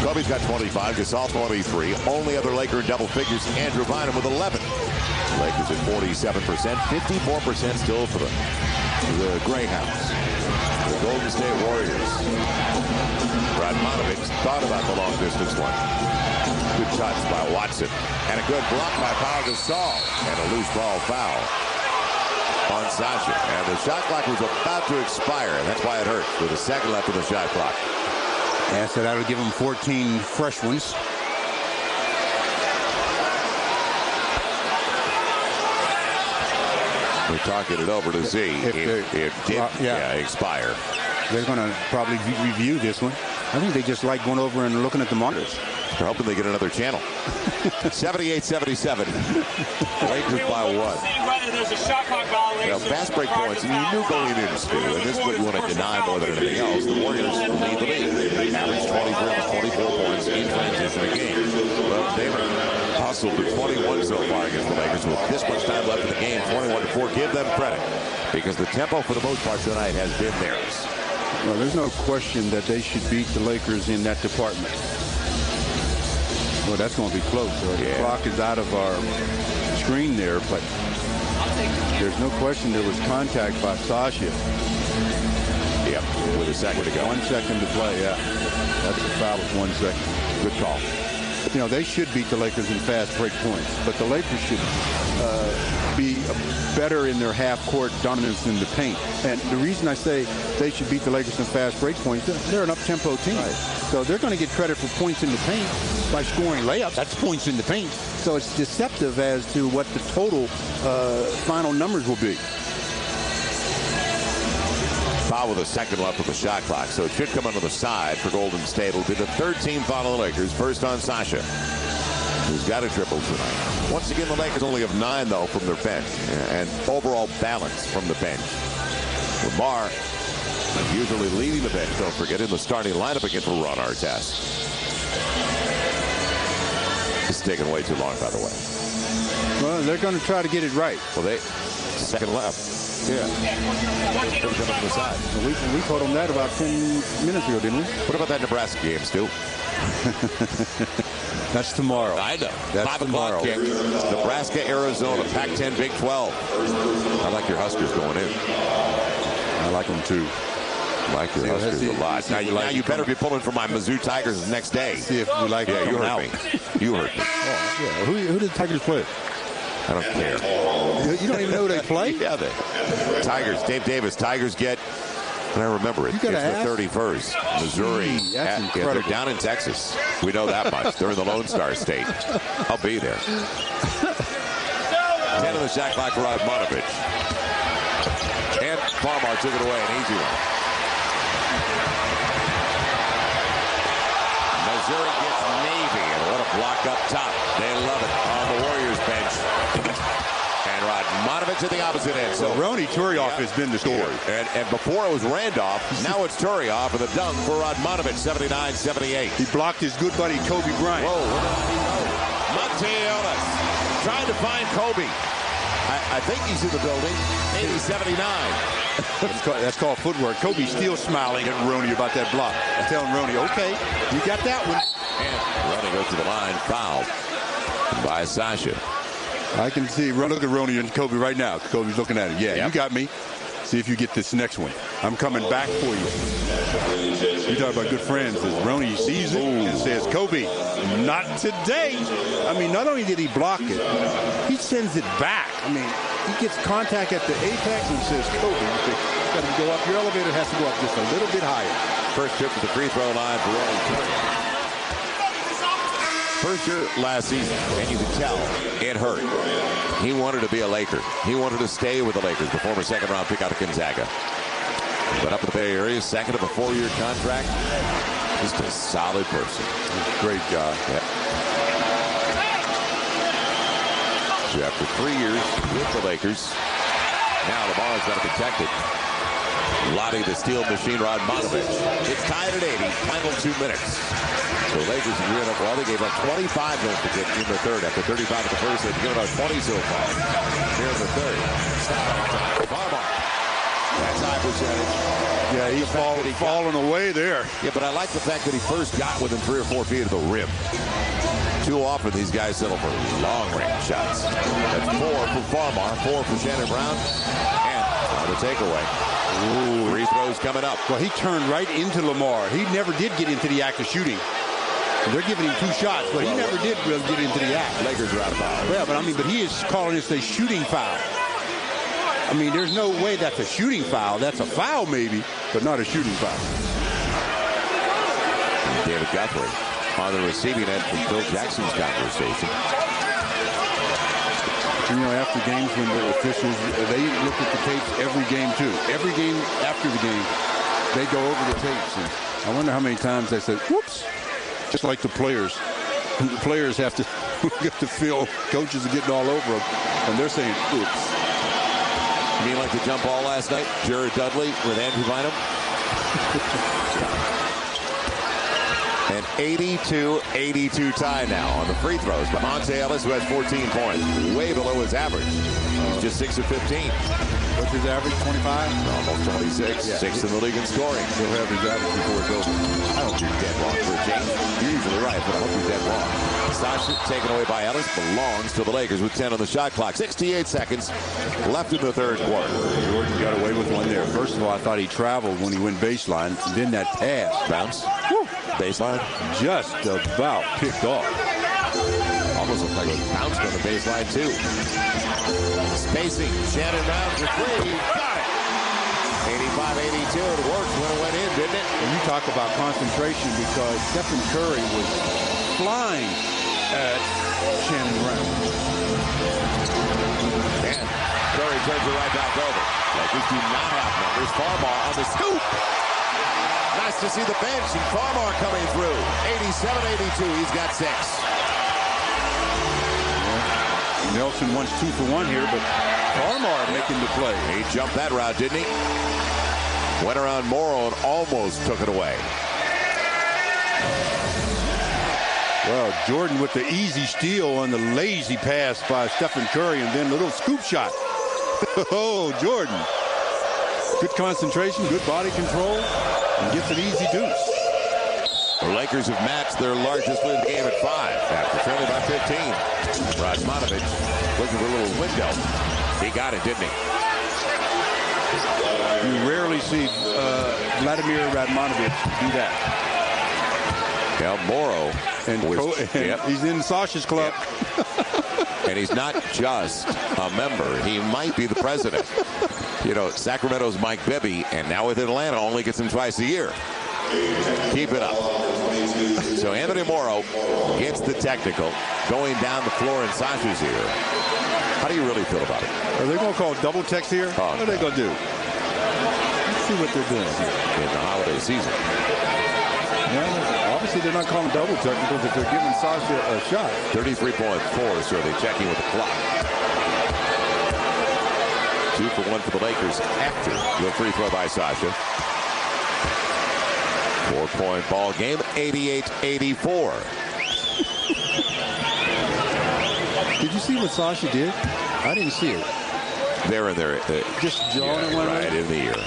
S3: Kobe's got 25. Gasol 23. Only other Laker in double figures, Andrew Bynum with 11. Lakers at 47%. 54% still for the Greyhounds. The Golden State Warriors. Radmanovic thought about the long distance one. Good touch by Watson. And a good block by Pau Gasol. And a loose ball foul on Sasha. And the shot clock was about to expire. And that's why it hurts with a second left of the shot clock.
S5: Yeah, so that'll give him 14 fresh ones.
S3: We're talking it over to Z. It did expire.
S5: They're going to probably review this one. I think they just like going over and looking at the monitors.
S3: They're hoping they get another channel. 78-77. Lakers by 1. Fast break points, and you knew going into this, and this is what you want to deny more than anything else. The Warriors lead the league. They average 24 points in transition a game. Well, they've hustled to 21 so far against the Lakers with this much time left in the game, 21-4. Give them credit, because the tempo for the most part tonight has been theirs.
S5: Well, there's no question that they should beat the Lakers in that department. Well, that's going to be close. So the clock is out of our screen there, but there's no question there was contact by Sasha.
S3: Yep, with a second to go.
S5: 1 second to play, yeah. That's a foul with 1 second. Good call. They should beat the Lakers in fast break points, but the Lakers should be better in their half-court dominance in the paint. And the reason I say they should beat the Lakers in fast break points, they're an up-tempo team. Right. So they're going to get credit for points in the paint by scoring layups. That's points in the paint. So it's deceptive as to what the total final numbers will be.
S3: Foul with a second left of the shot clock, so it should come on the side for Golden State. It'll be the third team foul on the Lakers. First on Sasha, who's got a triple tonight. Once again, the Lakers only have 9, though, from their bench, and overall balance from the bench. Lamar usually leading the bench, don't forget, in the starting lineup against Ron Artest. It's taking way too long, by the way.
S5: Well, they're going to try to get it right.
S3: Well, second left. Yeah.
S5: We told them that about 10 minutes ago, didn't we?
S3: What about that Nebraska game, Stu?
S5: That's tomorrow.
S3: I know.
S5: That's
S3: 5
S5: tomorrow.
S3: o'clock kick. Nebraska, Arizona, Pac-10, Big 12. I like your Huskers going in.
S5: I like them too.
S3: I like your Huskers a lot. Now you better be pulling for my Mizzou Tigers the next day.
S5: See if we like
S3: you hurt me. You hurt me.
S5: Oh, yeah. Who did the Tigers play?
S3: I don't care.
S5: You don't even know who they play?
S3: Yeah, Tigers. Dave Davis. Tigers get And I remember it. It's the 31st. Missouri. They're down in Texas. We know that much. They're in the Lone Star State. I'll be there. 10 on the shot clock for Radmanovich. And Farmar took it away, an easy one. Missouri gets Navy, and what a block up top. They love it on the Warriors bench. And Radmanovich at the opposite end. So
S5: Ronny Turioff has been the story.
S3: And before it was Randolph, now it's Turioff, and the dunk for Radmanovich, 79-78.
S5: He blocked his good buddy Kobe Bryant.
S3: Whoa, where did he go? Monte Ellis trying to find Kobe. I think he's in the building. Maybe 79.
S5: That's called footwork. Kobe's still smiling at Ronny about that block. I'm telling Ronny, okay, you got that one.
S3: And Ronny goes to the line, fouled by Sasha.
S5: I can see, look at Ronny and Kobe right now. Kobe's looking at it. Yeah, you got me. See if you get this next one. I'm coming back for you. You talk about good friends. As Ronny sees it and says, Kobe, not today. I mean, not only did he block it, he sends it back. I mean, he gets contact at the apex and says, Kobe, you got to go up. Your elevator has to go up just a little bit higher.
S3: First trip to the free throw line for Ronny Turioff. First year last season, and you could tell it hurt. He wanted to be a Laker. He wanted to stay with the Lakers, the former second-round pick out of Gonzaga. But up in the Bay Area, second of a 4-year contract. Just a solid person.
S5: Great guy.
S3: Yeah. So after 3 years with the Lakers, now Lamar's got to protect it. Lottie the steel machine, Radmanovich. It's tied at 80, final 2 minutes. So the Lakers have given up, well, they gave up 25 minutes to get in the third. After 35 at the first, they've given up 20 so far. Here in the third. Farmar. That's high percentage.
S5: Yeah, he's falling away there.
S3: Yeah, but I like the fact that he first got within 3 or 4 feet of the rim. Too often these guys settle for long-range shots. That's 4 for Farmar, 4 for Shannon Brown, and the takeaway. Ooh, free throws coming up.
S5: Well, he turned right into Lamar. He never did get into the act of shooting. They're giving him 2 shots, but he never did really get into the act.
S3: Lakers are out of bounds.
S5: Yeah, but he is calling this a shooting foul. I mean, there's no way that's a shooting foul. That's a foul maybe, but not a shooting foul.
S3: David Guthrie on the receiving end from Phil Jackson's conversation.
S5: You know, after games when the officials, they look at the tapes every game too. Every game after the game, they go over the tapes. And I wonder how many times they said, whoops, just like the players. And the players have to get to feel coaches are getting all over them, and they're saying, oops.
S3: You mean like the jump ball last night? Jared Dudley with Andrew Bynum? An 82-82 tie now on the free throws. But Monte Ellis, who has 14 points, way below his average. He's just 6 of 15.
S5: What's his average, 25?
S3: Almost 26.
S5: Yeah.
S3: 6th in the league in scoring.
S5: He'll have his average before it's over.
S3: I hope you're dead wrong for a change. You're usually right, but I hope you're dead wrong. Sasha, taken away by Ellis, belongs to the Lakers with 10 on the shot clock. 68 seconds left in the third quarter.
S5: Jordan got away with one there. First of all, I thought he traveled when he went baseline. Then that pass.
S3: Bounce.
S5: Woo.
S3: Baseline.
S5: Just about picked off.
S3: Almost looked like it bounced on the baseline, too. Spacing. Shannon Brown for 3. Got it. 85-82. It worked when it went in, didn't it?
S5: And you talk about concentration because Stephen Curry was flying at Shannon Brown.
S3: And Curry turns it right back over. Lakers do not have numbers. Farmar on the scoop. Nice to see the bench and Farmar coming through. 87-82. He's got 6.
S5: Nelson wants 2 for 1 here, but Farmar making the play.
S3: He jumped that route, didn't he? Went around Morrow and almost took it away.
S5: Well, Jordan with the easy steal on the lazy pass by Stephen Curry, and then a little scoop shot. Oh, Jordan. Good concentration, good body control, and gets an easy deuce.
S3: The Lakers have matched their largest lead of the game at 5 after trailing by 15. Radmanovich looking for a little window. He got it, didn't he?
S5: You rarely see Vladimir Radmanovich do that.
S3: Morrow.
S5: And he's in Sasha's club.
S3: Yep. And he's not just a member. He might be the president. You know, Sacramento's Mike Bibby, and now with Atlanta, only gets him twice a year. Keep it up. So Anthony Morrow gets the technical, going down the floor, and Sasha's here. How do you really feel about it?
S5: Are they going to call double text here?
S3: Oh,
S5: what are they going to do? Let's see what they're doing here.
S3: In the holiday season.
S5: Yeah, obviously, they're not calling double technicals if they're giving Sasha a shot.
S3: 33.4, so they're checking with the clock. 2 for 1 for the Lakers after the free throw by Sasha. 4-point ball game, 88-84.
S5: Did you see what Sasha did? I didn't see it.
S3: There and there.
S5: Just jawing it
S3: right in the ear.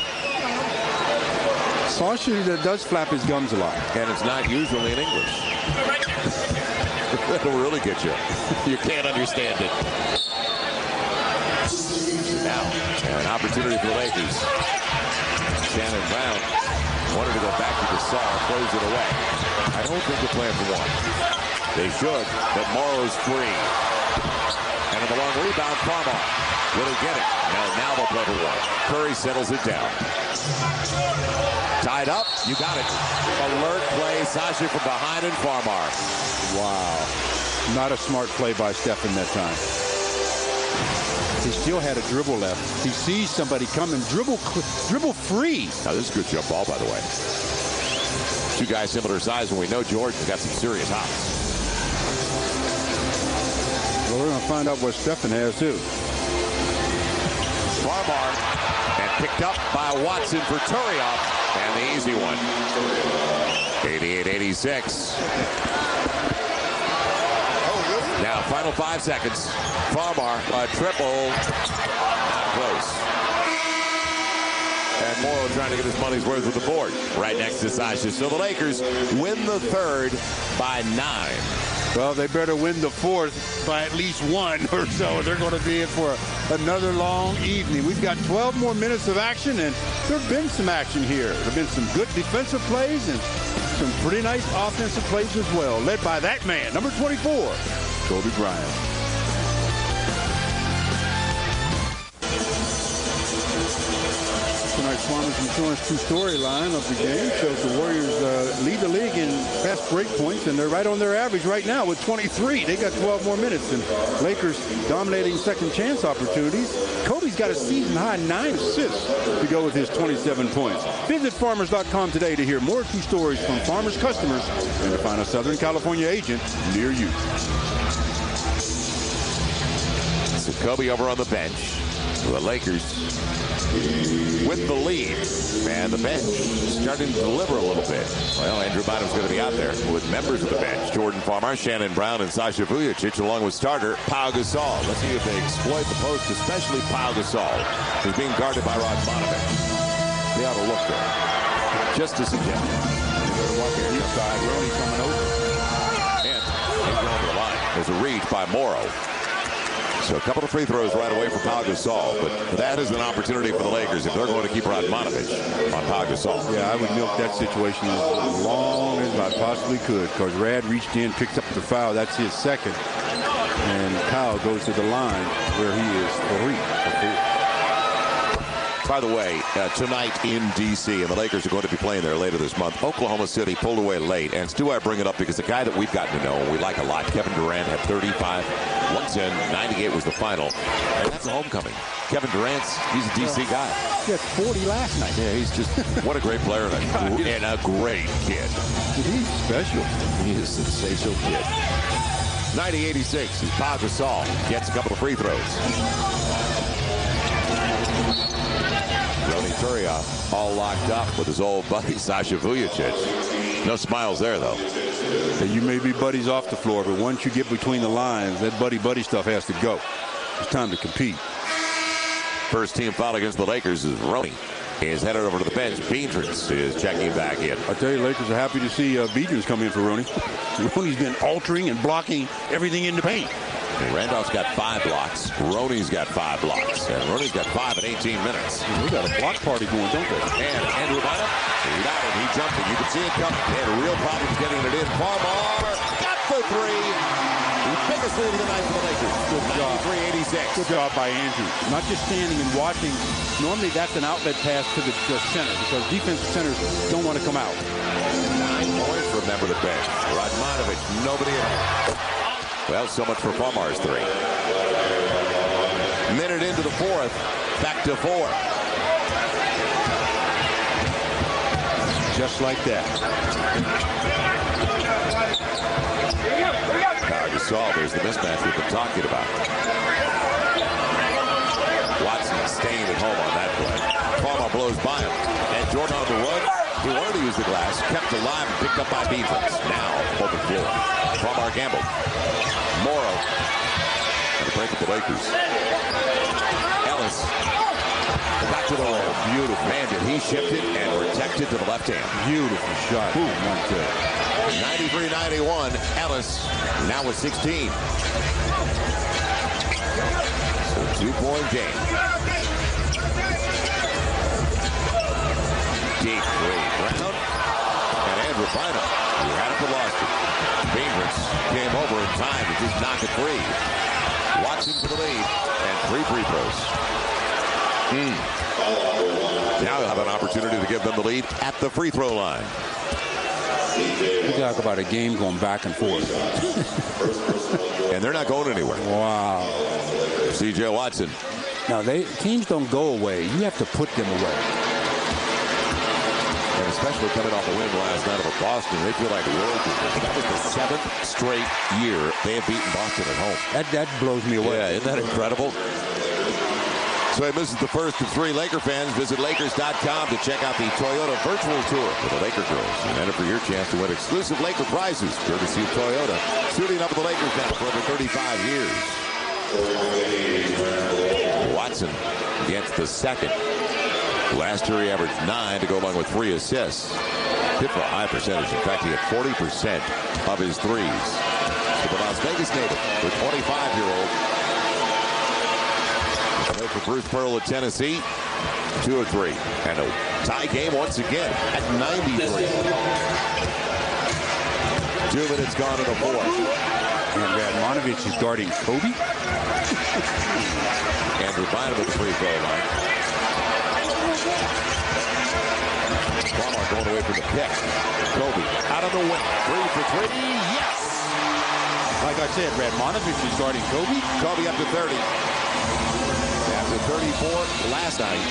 S5: Sasha does flap his gums a lot.
S3: And it's not usually in English. That'll really get you. You can't understand it. Now, an opportunity for the Lakers. Shannon Brown wanted to go back to the saw, throws it away. I don't think the plan for one. They should, but Morrow's free. And on the long rebound, Farmar. Will he get it? No, now they'll play for one. Curry settles it down. Tied up, you got it. Alert play, Sasha from behind and Farmar.
S5: Wow. Not a smart play by Stephen that time. He still had a dribble left. He sees somebody coming, dribble free.
S3: Now this is a good jump ball, by the way. Two guys similar size, and we know Jordan's got some serious hops.
S5: Well, we're going to find out what Stephen has, too.
S3: Farmar, and picked up by Watson for Turioff, and the easy one. 88-86. Now, final 5 seconds. Farmar, a triple. Not close. And Morrow trying to get his money's worth with the board. Right next to Sasha. So the Lakers win the third by 9.
S5: Well, they better win the fourth by at least 1 or so. They're going to be in for another long evening. We've got 12 more minutes of action, and there have been some action here. There have been some good defensive plays and some pretty nice offensive plays as well, led by that man, number 24, Kobe Bryant. Tonight's Farmers Insurance true storyline of the game shows the Warriors lead the league in fast break points, and they're right on their average right now with 23. They got 12 more minutes, and Lakers dominating second chance opportunities. Kobe's got a season-high 9 assists to go with his 27 points. Visit Farmers.com today to hear more true stories from Farmers customers and to find a Southern California agent near you.
S3: So Kobe over on the bench. The Lakers with the lead, and the bench starting to deliver a little bit. Well, Andrew Bynum's going to be out there with members of the bench. Jordan Farmar, Shannon Brown, and Sasha Vujacic, along with starter Pau Gasol. Let's see if they exploit the post, especially Pau Gasol, who's being guarded by Radmanovic. They ought to look there. Just to suggest.
S5: Side, Roney coming over.
S3: And he's going to the line. There's a reach by Morrow. So a couple of free throws right away for Pau Gasol, but that is an opportunity for the Lakers if they're going to keep Radmanovic on Pau Gasol.
S5: Yeah, I would milk that situation as long as I possibly could, because Rad reached in, picked up the foul. That's his second. And Pau goes to the line where he is 3 for 4.
S3: By the way, tonight in D.C., and the Lakers are going to be playing there later this month, Oklahoma City pulled away late. And Stu, I bring it up because the guy that we've gotten to know and we like a lot, Kevin Durant, had 35, 110, 98 was the final. And that's a homecoming. Kevin Durant's, he's a D.C. guy.
S5: He had 40 last night.
S3: Yeah, he's just, what a great player and a great kid.
S5: He's special.
S3: He is a sensational kid. 90-86 is Pau Gasol. Gets a couple of free throws. Ronny Turioff all locked up with his old buddy Sasha Vujacic. No smiles there, though.
S5: And you may be buddies off the floor, but once you get between the lines, that buddy stuff has to go. It's time to compete.
S3: First team foul against the Lakers is Roney. He is headed over to the bench. Biedrins is checking back in.
S5: I tell you, Lakers are happy to see Biedrins come in for Roney. Roney's been altering and blocking everything in the paint.
S3: And Randolph's got 5 blocks. Roney's got 5 blocks. And Roney's got 5 in 18 minutes.
S5: We got a block party going, don't they?
S3: And Andrew Bynum, he jumped it. You can see it coming. They had real problems getting it in. Farmar got the 3. He biggest lead of the night for the Lakers.
S5: Good job.
S3: 93-86.
S5: Good job by Andrew. Not just standing and watching. Normally that's an outlet pass to the center because defensive centers don't want to come out.
S3: 9 points, remember the bench. Radmanovic, nobody at all. Well, so much for Farmar's 3. Minute into the fourth, back to 4.
S5: Just like that.
S3: Gasol, there's the mismatch we've been talking about. Watson staying at home on that play. Farmar blows by him. And Jordan on the run. He wanted to use the glass. Kept alive and picked up by defense. Now, open floor. Farmar gambled. Morrow. And a break of the Lakers. Ellis. Back to the roll. Beautiful. Man, did he shift it and protect it to the left hand.
S5: Beautiful shot.
S3: 93-91. Ellis now with 16. So 2-point game. Deep 3. Brown and Andrew Bynum. Who had it but lost it. Bainbridge came over in time to just knock it free. Watson for the lead and 3 free throws. Now he'll have an opportunity to give them the lead at the free throw line.
S5: You talk about a game going back and forth.
S3: And they're not going anywhere.
S5: Wow.
S3: C.J. Watson.
S5: Now, teams don't go away. You have to put them away.
S3: And especially coming off a win last night over Boston, they feel like world beaters. That was the 7th straight year they have beaten Boston at home.
S5: That blows me away.
S3: Yeah, isn't that incredible? So he misses the first of 3. Laker fans, visit Lakers.com to check out the Toyota virtual tour for the Laker girls. And enter for your chance to win exclusive Laker prizes, courtesy of Toyota. Suiting up with the Lakers now for over 35 years. Watson gets the second. Last year he averaged 9 to go along with 3 assists. Hit for a high percentage. In fact, he had 40% of his threes. So the Las Vegas native, the 25-year-old, for Bruce Pearl of Tennessee, 2 of 3. And a tie game once again at 93. 2 minutes gone in the fourth.
S5: And Radmanovic is guarding Kobe.
S3: Andrew Bynum at the free throw line. Farmar going away from the pick. Kobe out of the wing. 3 for 3. Yes!
S5: Like I said, Radmanovic is guarding Kobe.
S3: Kobe up to 30. After 34 last night.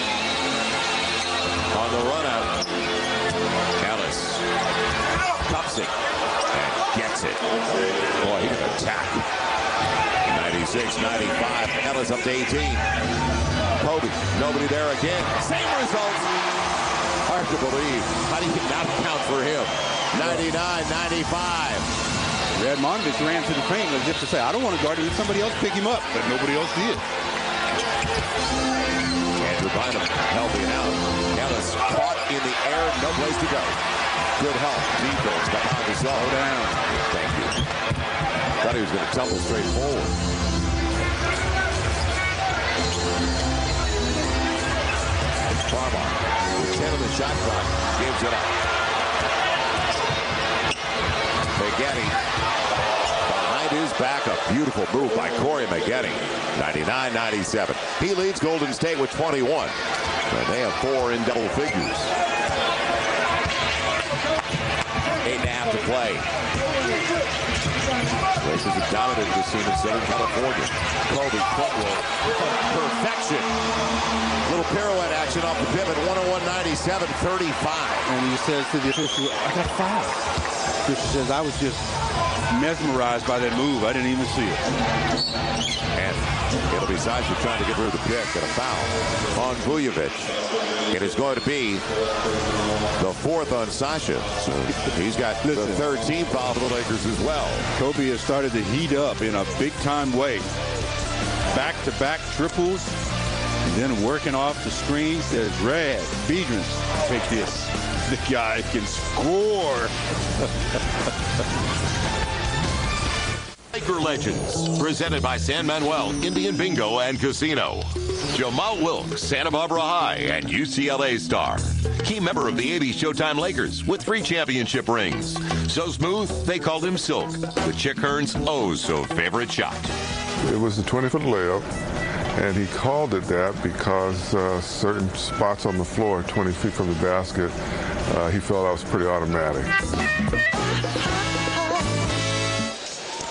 S3: On the run out. Ellis cups it and gets it. Boy, he can attack. 96-95. Ellis up to 18. Kobe, nobody there again. Same result. Hard to believe. How do you not count for him? 99-95.
S5: Radmanovic ran to the paint as if to say, I don't want to guard him. Somebody else pick him up. But nobody else did.
S3: Andrew Bynum helping out. Ellis caught in the air, no place to go. Good help. Defense behind the zone.
S5: Slow down.
S3: Thank you. Thought he was going to tumble straight forward. Farmar, with 10 on the shot clock, gives it up. Maggette behind his back, a beautiful move by Corey Maggette. 99-97. He leads Golden State with 21. And they have 4 in double figures. 8.5 to play. Lakers have dominated the scene in Southern California. Kobe foot roll. Perfection. Little pirouette action off the pivot. 101-97, 35.
S5: And he says to the official, I got fouled. The official says, I was just mesmerized by that move. I didn't even see it.
S3: And it'll be Sasha trying to get rid of the pick and a foul on Vujovic. It is going to be the 4th on Sasha. So he's got the 3rd team foul for the Lakers as well.
S5: Kobe has started to heat up in a big-time way. Back-to-back triples, and then working off the screen. Says, Red, Biedrins, take this. The guy can score.
S6: Laker Legends, presented by San Manuel Indian Bingo and Casino. Jamal Wilkes, Santa Barbara High and UCLA star. Key member of the 80s Showtime Lakers with 3 championship rings. So smooth, they called him Silk, the Chick Hearn's oh-so-favorite shot.
S7: It was the 20-foot layup, and he called it that because certain spots on the floor, 20 feet from the basket, he felt that was pretty automatic.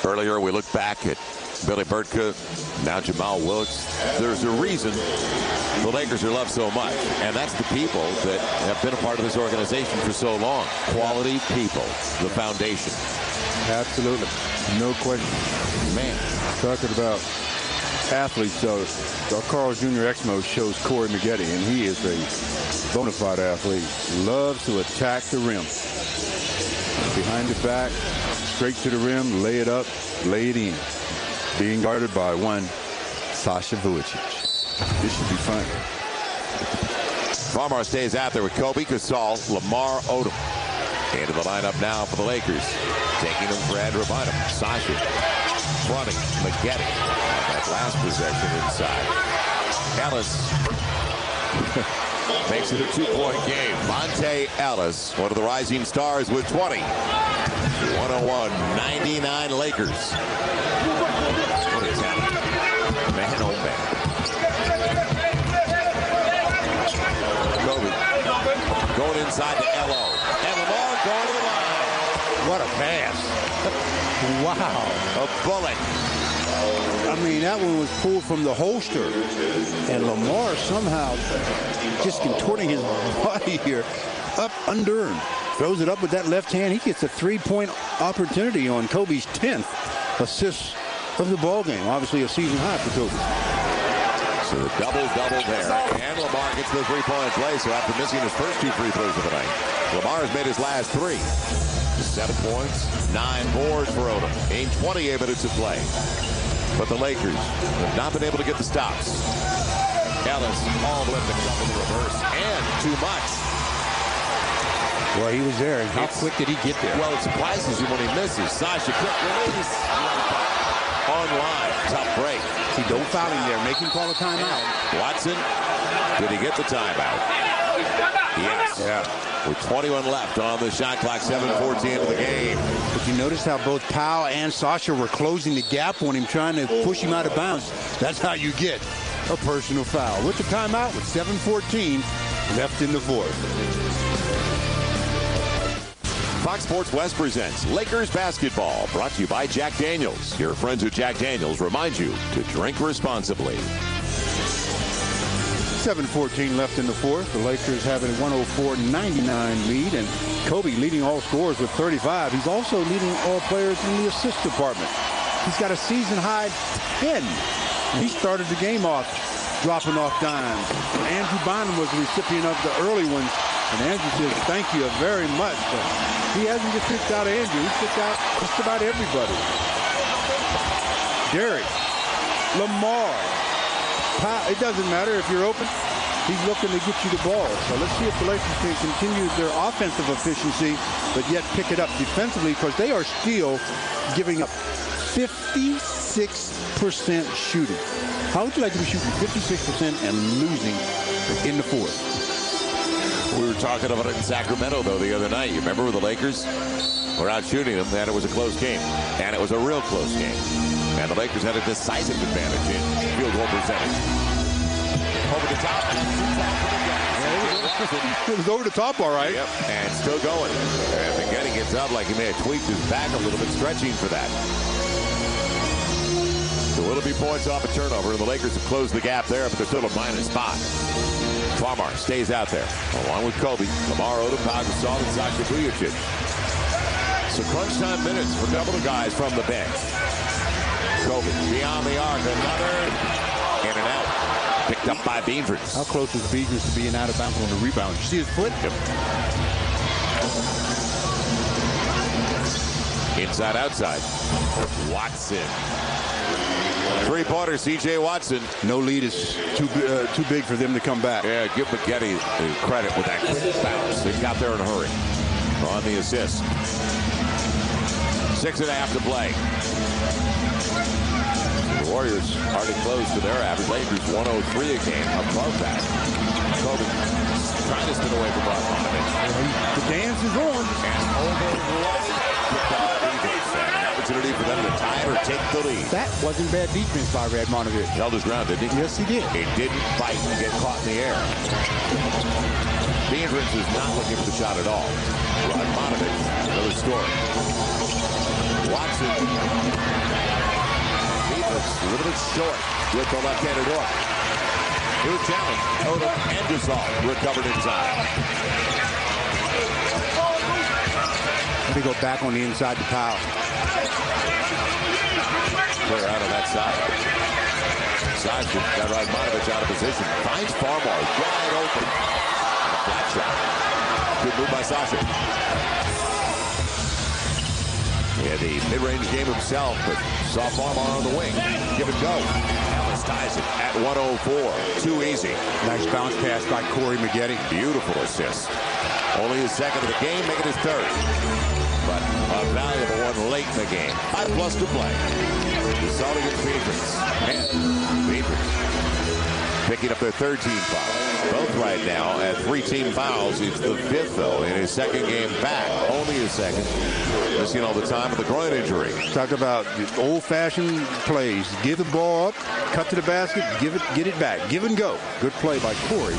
S3: Earlier, we looked back at Billy Burtka, now Jamal Wilkes. There's a reason the Lakers are loved so much, and that's the people that have been a part of this organization for so long. Quality people, the foundation.
S5: Absolutely. No question. Man, talking about athletes, our Carl's Jr. Exmo shows Corey Maggette, and he is a bona fide athlete. Loves to attack the rim. Behind the back, straight to the rim, lay it up, lay it in. Being guarded by one Sasha Vujacic. This should be fun.
S3: Farmar stays out there with Kobe, Gasol, Lamar Odom. Into the lineup now for the Lakers. Taking them for Andrew Bynum. Sasha fronting Maggette. That last possession inside. Ellis makes it a 2-point game. Monte Ellis, one of the rising stars with 20. 101-99 Lakers. What is happening? Man, oh man. Kobe going inside to Elo. And Lamar going to the line. What a pass.
S5: Wow.
S3: A bullet.
S5: I mean, that one was pulled from the holster. And Lamar somehow just contorting his body here. Up, under, and throws it up with that left hand. He gets a 3-point opportunity on Kobe's 10th assist of the ball game. Obviously a season high for Kobe.
S3: So the double-double there. And Lamar gets the three-point play. So after missing his first 2 free throws of the night, Lamar has made his last 3. 7 points, 9 boards for Odom. In 28 minutes of play. But the Lakers have not been able to get the stops. Ellis all the way to double the reverse. And too much.
S5: Well, he was there. And how quick did he get there?
S3: Well, it surprises you when he misses. Sasha, quick release. Online. Tough break.
S5: See, don't foul him there. Make him call a timeout.
S3: Watson, did he get the timeout? Yes.
S5: Yeah.
S3: With 21 left on the shot clock, 7:14 of the game.
S5: But you notice how both Powell and Sasha were closing the gap on him, trying to push him out of bounds. That's how you get a personal foul. With the timeout, with 7:14 left in the fourth.
S3: Fox Sports West presents Lakers basketball, brought to you by Jack Daniels. Your friends at Jack Daniels remind you to drink responsibly.
S5: 7:14 left in the fourth. The Lakers have a 104-99 lead, and Kobe leading all scorers with 35. He's also leading all players in the assist department. He's got a season-high 10. He started the game off dropping off dimes. Andrew Bynum was the recipient of the early ones, and Andrew says, thank you very much. But he hasn't just picked out Andrew. He's picked out just about everybody. Derek, Lamar, it doesn't matter if you're open. He's looking to get you the ball. So let's see if the Lakers can continue their offensive efficiency, but yet pick it up defensively, because they are still giving up 56% shooting. How would you like to be shooting 56% and losing in the fourth?
S3: We were talking about it in Sacramento, though, the other night. You remember where the Lakers were out shooting them, and it was a close game. And it was a real close game. And the Lakers had a decisive advantage in field goal percentage. Over the top.
S5: It was over the top, all right.
S3: Yep, and still going. And Maggette gets up like he may have tweaked his back a little bit, stretching for that. So will it be points off a turnover? And the Lakers have closed the gap there, but they're still a -5. Farmar stays out there, along with Kobe, Lamar Odom, Pau Gasol, and Sasha Vujacic. So crunch time minutes for a couple of guys from the bench. Kobe beyond the arc, another in and out. Picked up by Beavers.
S5: How close was Beavers to being out of bounds on the rebound? You see his foot?
S3: Yep. Inside, outside. Watson. Three-pointer, C.J. Watson.
S5: No lead is too big for them to come back.
S3: Yeah, give Maggette credit with that quick bounce. They got there in a hurry on the assist. 6.5 to play. Warriors already close to their average. Lakers 103 a game above that. Kobe trying to spin away from Bogdanovich.
S5: The dance is on.
S3: And overloaded an opportunity for them to tie it or take the lead.
S5: That wasn't bad defense by Radmanovich.
S3: Held his ground, didn't he?
S5: Yes, he did.
S3: He didn't fight and get caught in the air. Beatrice is not looking for the shot at all. Radmanovich, another story. Watson. Beatrice a little bit short with the left-handed hook. New challenge. Odom and Gasol recovered inside.
S5: They go back on the inside to Powell.
S3: Clear out of that side. Sasha got Radmanovich out of position. Finds Farmar wide open. A flat shot. Good move by Sasha. Yeah, the mid-range game himself, but saw Farmar on the wing. Give it go. Ellis ties it at 104. Too easy.
S5: Nice bounce pass by Corey Maggette.
S3: Beautiful assist. Only his second of the game, making his third. But a valuable one late in the game. 5+ to play. Gasol against Beatrice. And Beatrice picking up their third team foul. Both right now at 3 team fouls. It's the 5th, though, in his second game back. Only his second. Missing all the time with a groin injury.
S5: Talk about old-fashioned plays. Give the ball up, cut to the basket, get it back. Give and go. Good play by Corey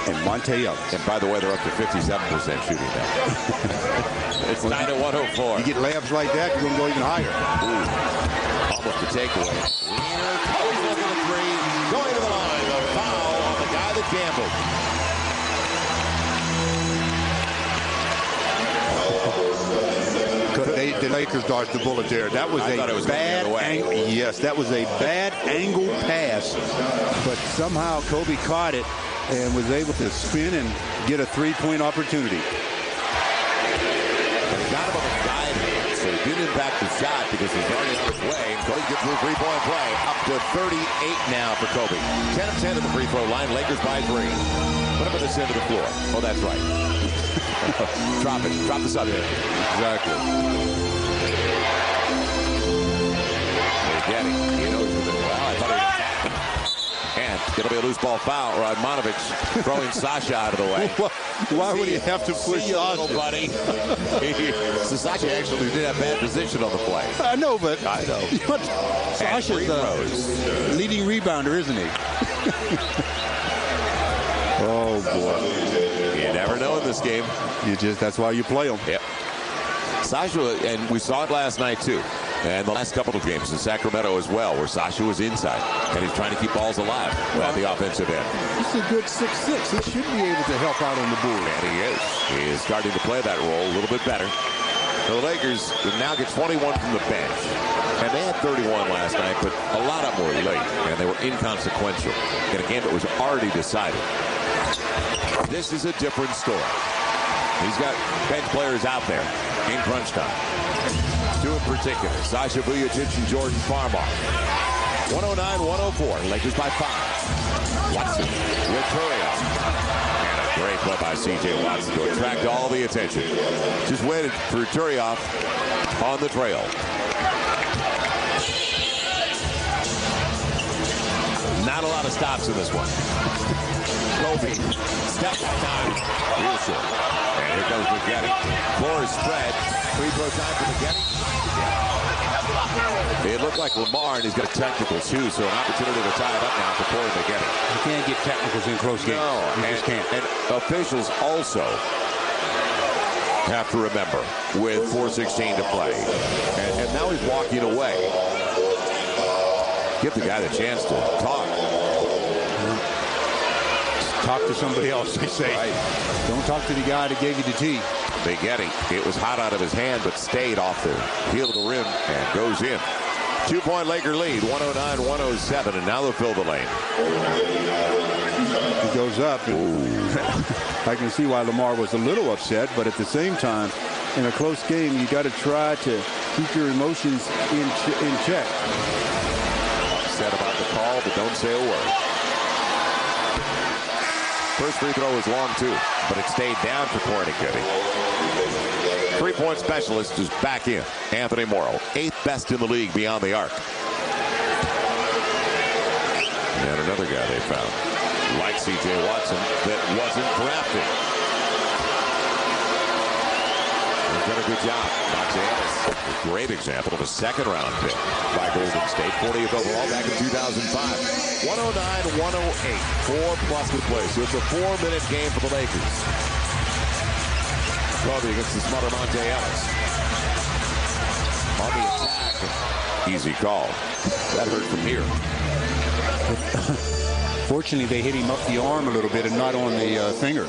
S5: and Monte Ellis.
S3: And by the way, they're up to 57% shooting now. It's 9 at 104.
S5: You get layups like that, you're going to go even higher.
S3: Ooh. Almost a takeaway. Wiener, Kobe's looking at 3. Going to the line. A foul on the guy that gambled.
S5: The Lakers dodged the bullet there. That was a bad angle. Yes, that was a bad angle pass. But somehow Kobe caught it and was able to spin and get a 3-point opportunity.
S3: And he got him on the side, so he didn't impact the shot because he's already on his way. And Kobe gets the 3-point play. Up to 38 now for Kobe. 10 of 10 at the free throw line. Lakers by 3. Put him at this end of the floor. Oh, that's right. Drop it. Drop the subject.
S5: Exactly.
S3: He knows it well. I thought and it'll be a loose ball foul. Radmanovich throwing Sasha out of the way.
S5: Why would he have to push Sasha?
S3: Little buddy. Sasha actually did have bad position on the play.
S5: I know, but
S3: I know.
S5: Sasha's a leading rebounder, isn't he? Oh boy.
S3: You never know in this game.
S5: That's why you play them.
S3: Yep. Sasha, and we saw it last night too. And the last couple of games in Sacramento as well, where Sasha was inside. And he's trying to keep balls alive at the offensive end.
S5: He's a good 6'6". He should be able to help out on the board.
S3: And he is. He is starting to play that role a little bit better. The Lakers now get 21 from the bench. And they had 31 last night, but a lot of them were late. And they were inconsequential in a game that was already decided. This is a different story. He's got bench players out there in crunch time. 2 in particular, Sasha Vujacic and Jordan Farmar. 109-104, Lakers by 5. Watson with Turiaf. And a great play by C.J. Watson to attract all the attention. Just waited for Turiaf on the trail. Not a lot of stops in this one. Kobe, step time, real short. And here comes Maggette. Floor is spread. Free throw time for Maggette. It looked like Lamar, and he's got a technical too, so an opportunity to tie it up now for Corey Maggette.
S5: You can't get technicals in close games.
S3: No,
S5: you just can't.
S3: And officials also have to remember with 4:16 to play. And now he's walking away. Give the guy the chance to talk.
S5: Talk to somebody else, they say. Right. Don't talk to the guy that gave you the tee.
S3: Maggette, it was hot out of his hand, but stayed off the heel of the rim and goes in. 2-point Laker lead, 109-107, and now they'll fill the lane.
S5: He goes up. I can see why Lamar was a little upset, but at the same time, in a close game, you got to try to keep your emotions in check.
S3: Upset about the call, but don't say a word. First free throw was long, too, but it stayed down for Corey Maggette. 3-point specialist is back in. Anthony Morrow, 8th best in the league beyond the arc. And another guy they found, like C.J. Watson, that wasn't drafted. He's done a good job. Monte Ellis, a great example of a second-round pick by Golden State, 40th overall back in 2005. 109-108, 4+ to play. So it's a 4-minute game for the Lakers. Kobe against the smarter Monte Ellis. On the attack, easy call. That hurt from here.
S5: Fortunately, they hit him up the arm a little bit and not on the finger.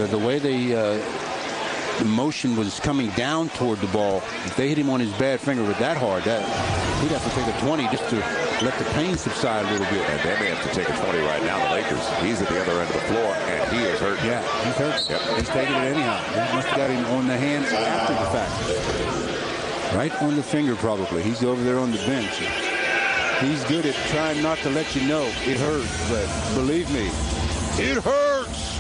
S5: The way the motion was coming down toward the ball, if they hit him on his bad finger with that hard, he'd have to take a 20 just to let the pain subside a little bit.
S3: And they may have to take a 20 right now, the Lakers. He's at the other end of the floor, and he is hurt.
S5: Yeah, he's hurt.
S3: Yep.
S5: He's taking it anyhow. He must have got him on the hands after the fact. Right on the finger, probably. He's over there on the bench. He's good at trying not to let you know it hurts, but believe me, it hurts.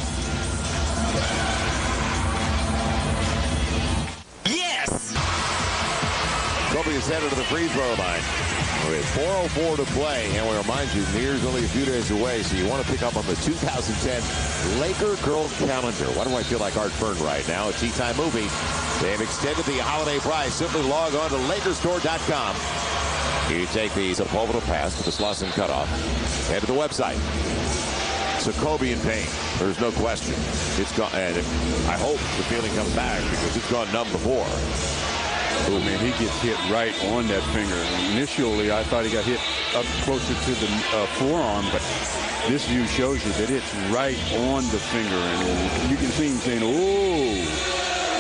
S3: Yes! Kobe is headed to the free throw line with 4:04 to play, and we remind you, New Year's only a few days away, so you want to pick up on the 2010 Laker Girls Calendar. Why do I feel like Art Fern right now? A Tea Time movie. They have extended the holiday price. Simply log on to LakerStore.com. You take the Sepulveda pass to the Slauson cutoff. Head to the website. So Kobe in pain. There's no question. It's gone, and I hope the feeling comes back because it's gone numb before.
S5: Oh, man, he gets hit right on that finger. Initially, I thought he got hit up closer to the forearm, but this view shows you that it's right on the finger. And you can see him saying, oh.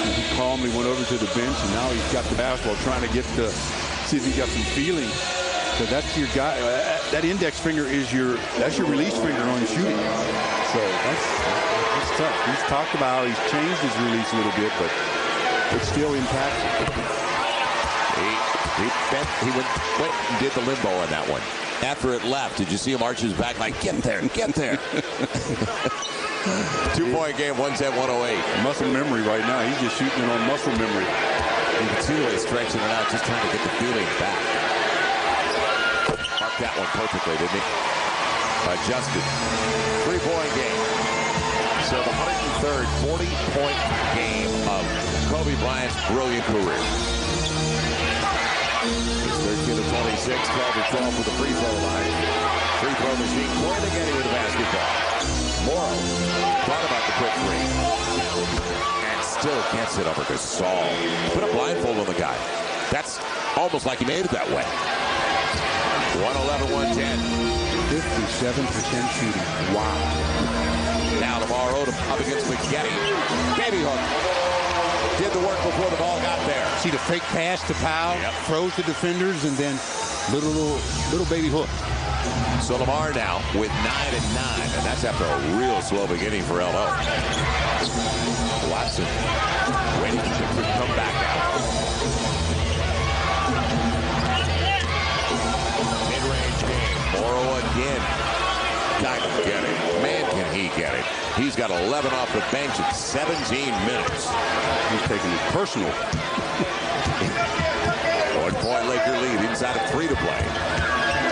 S5: And he calmly went over to the bench, and now he's got the basketball trying to get the, see if he got some feeling. So that's your guy. That index finger is that's your release finger on shooting. So that's tough. He's talked about how he's changed his release a little bit, but it's still intact.
S3: He went and did the limbo on that one. After it left, did you see him arch his back like, get there, get there? 2-point game, 110-108.
S5: Muscle memory right now. He's just shooting it on muscle memory.
S3: You can see the way he's stretching it out, just trying to get the feeling back. Marked that one perfectly, didn't he? Adjusted. 3-point game. So the 103rd 40-point game of Kobe Bryant's brilliant career. He's 13 of 26, 12 of 12 for the free throw line. Free throw machine pointing at him with the basketball. Morrow thought about the quick three. And still can't sit over Gasol. Put a blindfold on the guy. That's almost like he made it that way. 111-110.
S5: 57% shooting. Wow.
S3: Now Lamar Odom up against McGetty. Baby hook. Did the work before the ball got there.
S5: See the fake pass to Powell, throws the defenders, and then little baby hook.
S3: So Lamar now with 9 and 9, and that's after a real slow beginning for LO. Watson waiting to come back out. Mid-range game. Morrow again. Kind of get it. Man, can he get it. He's got 11 off the bench in 17 minutes.
S5: He's taking it personal.
S3: 1-point Laker lead inside of 3 to play.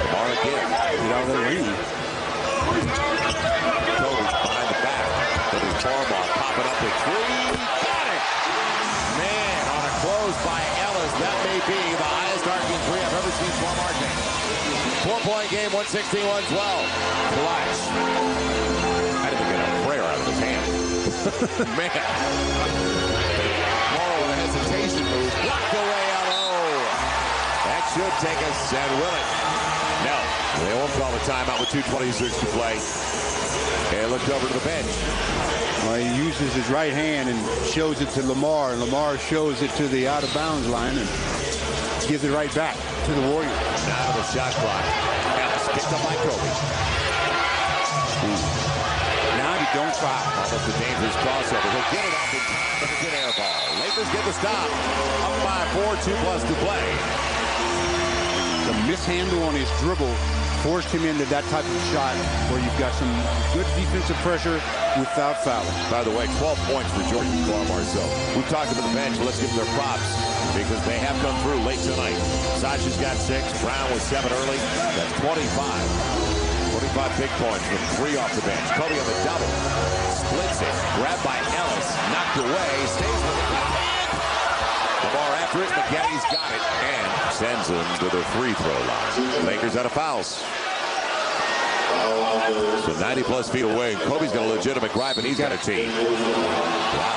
S3: Lamar again.
S5: Get out of the lead.
S3: Kobe behind the back. With his Farmar popping up with 3. Got it! Man, on a close by Ellis. That may be the highest arcing 3 I've ever seen Farmar take. 4-point game, 116-112. Flash. I didn't even get a prayer out of his hand. Man. Morrow with a hesitation move. Blocked away LO. That should take us, and will it? No. They won't call a timeout with 2:26 to play. And looked over to the bench.
S5: Well, he uses his right hand and shows it to Lamar, and Lamar shows it to the out-of-bounds line and gives it right back to the Warriors.
S3: Now the shot clock. Ellis picked up by Kobe.
S5: Now you don't foul.
S3: Almost a dangerous crossover. He'll get it off in time, but it's an air ball. Lakers get the stop. Up by 4, 2+ to play.
S5: The mishandle on his dribble forced him into that type of shot where you've got some good defensive pressure without fouling.
S3: By the way, 12 points for Jordan Farmar. So we've talked about the bench. Let's give them their props. because they have come through late tonight. Sasha's got 6. Brown with 7 early. That's 25. 25 big points with 3 off the bench. Kobe on the double. Splits it. Grabbed by Ellis. Knocked away. Stays with it. Lamar after it. McGetty's got it. And sends him to the free throw line. Lakers out of fouls. So 90-plus feet away. Kobe's got a legitimate gripe, and he's got a tee. Wow.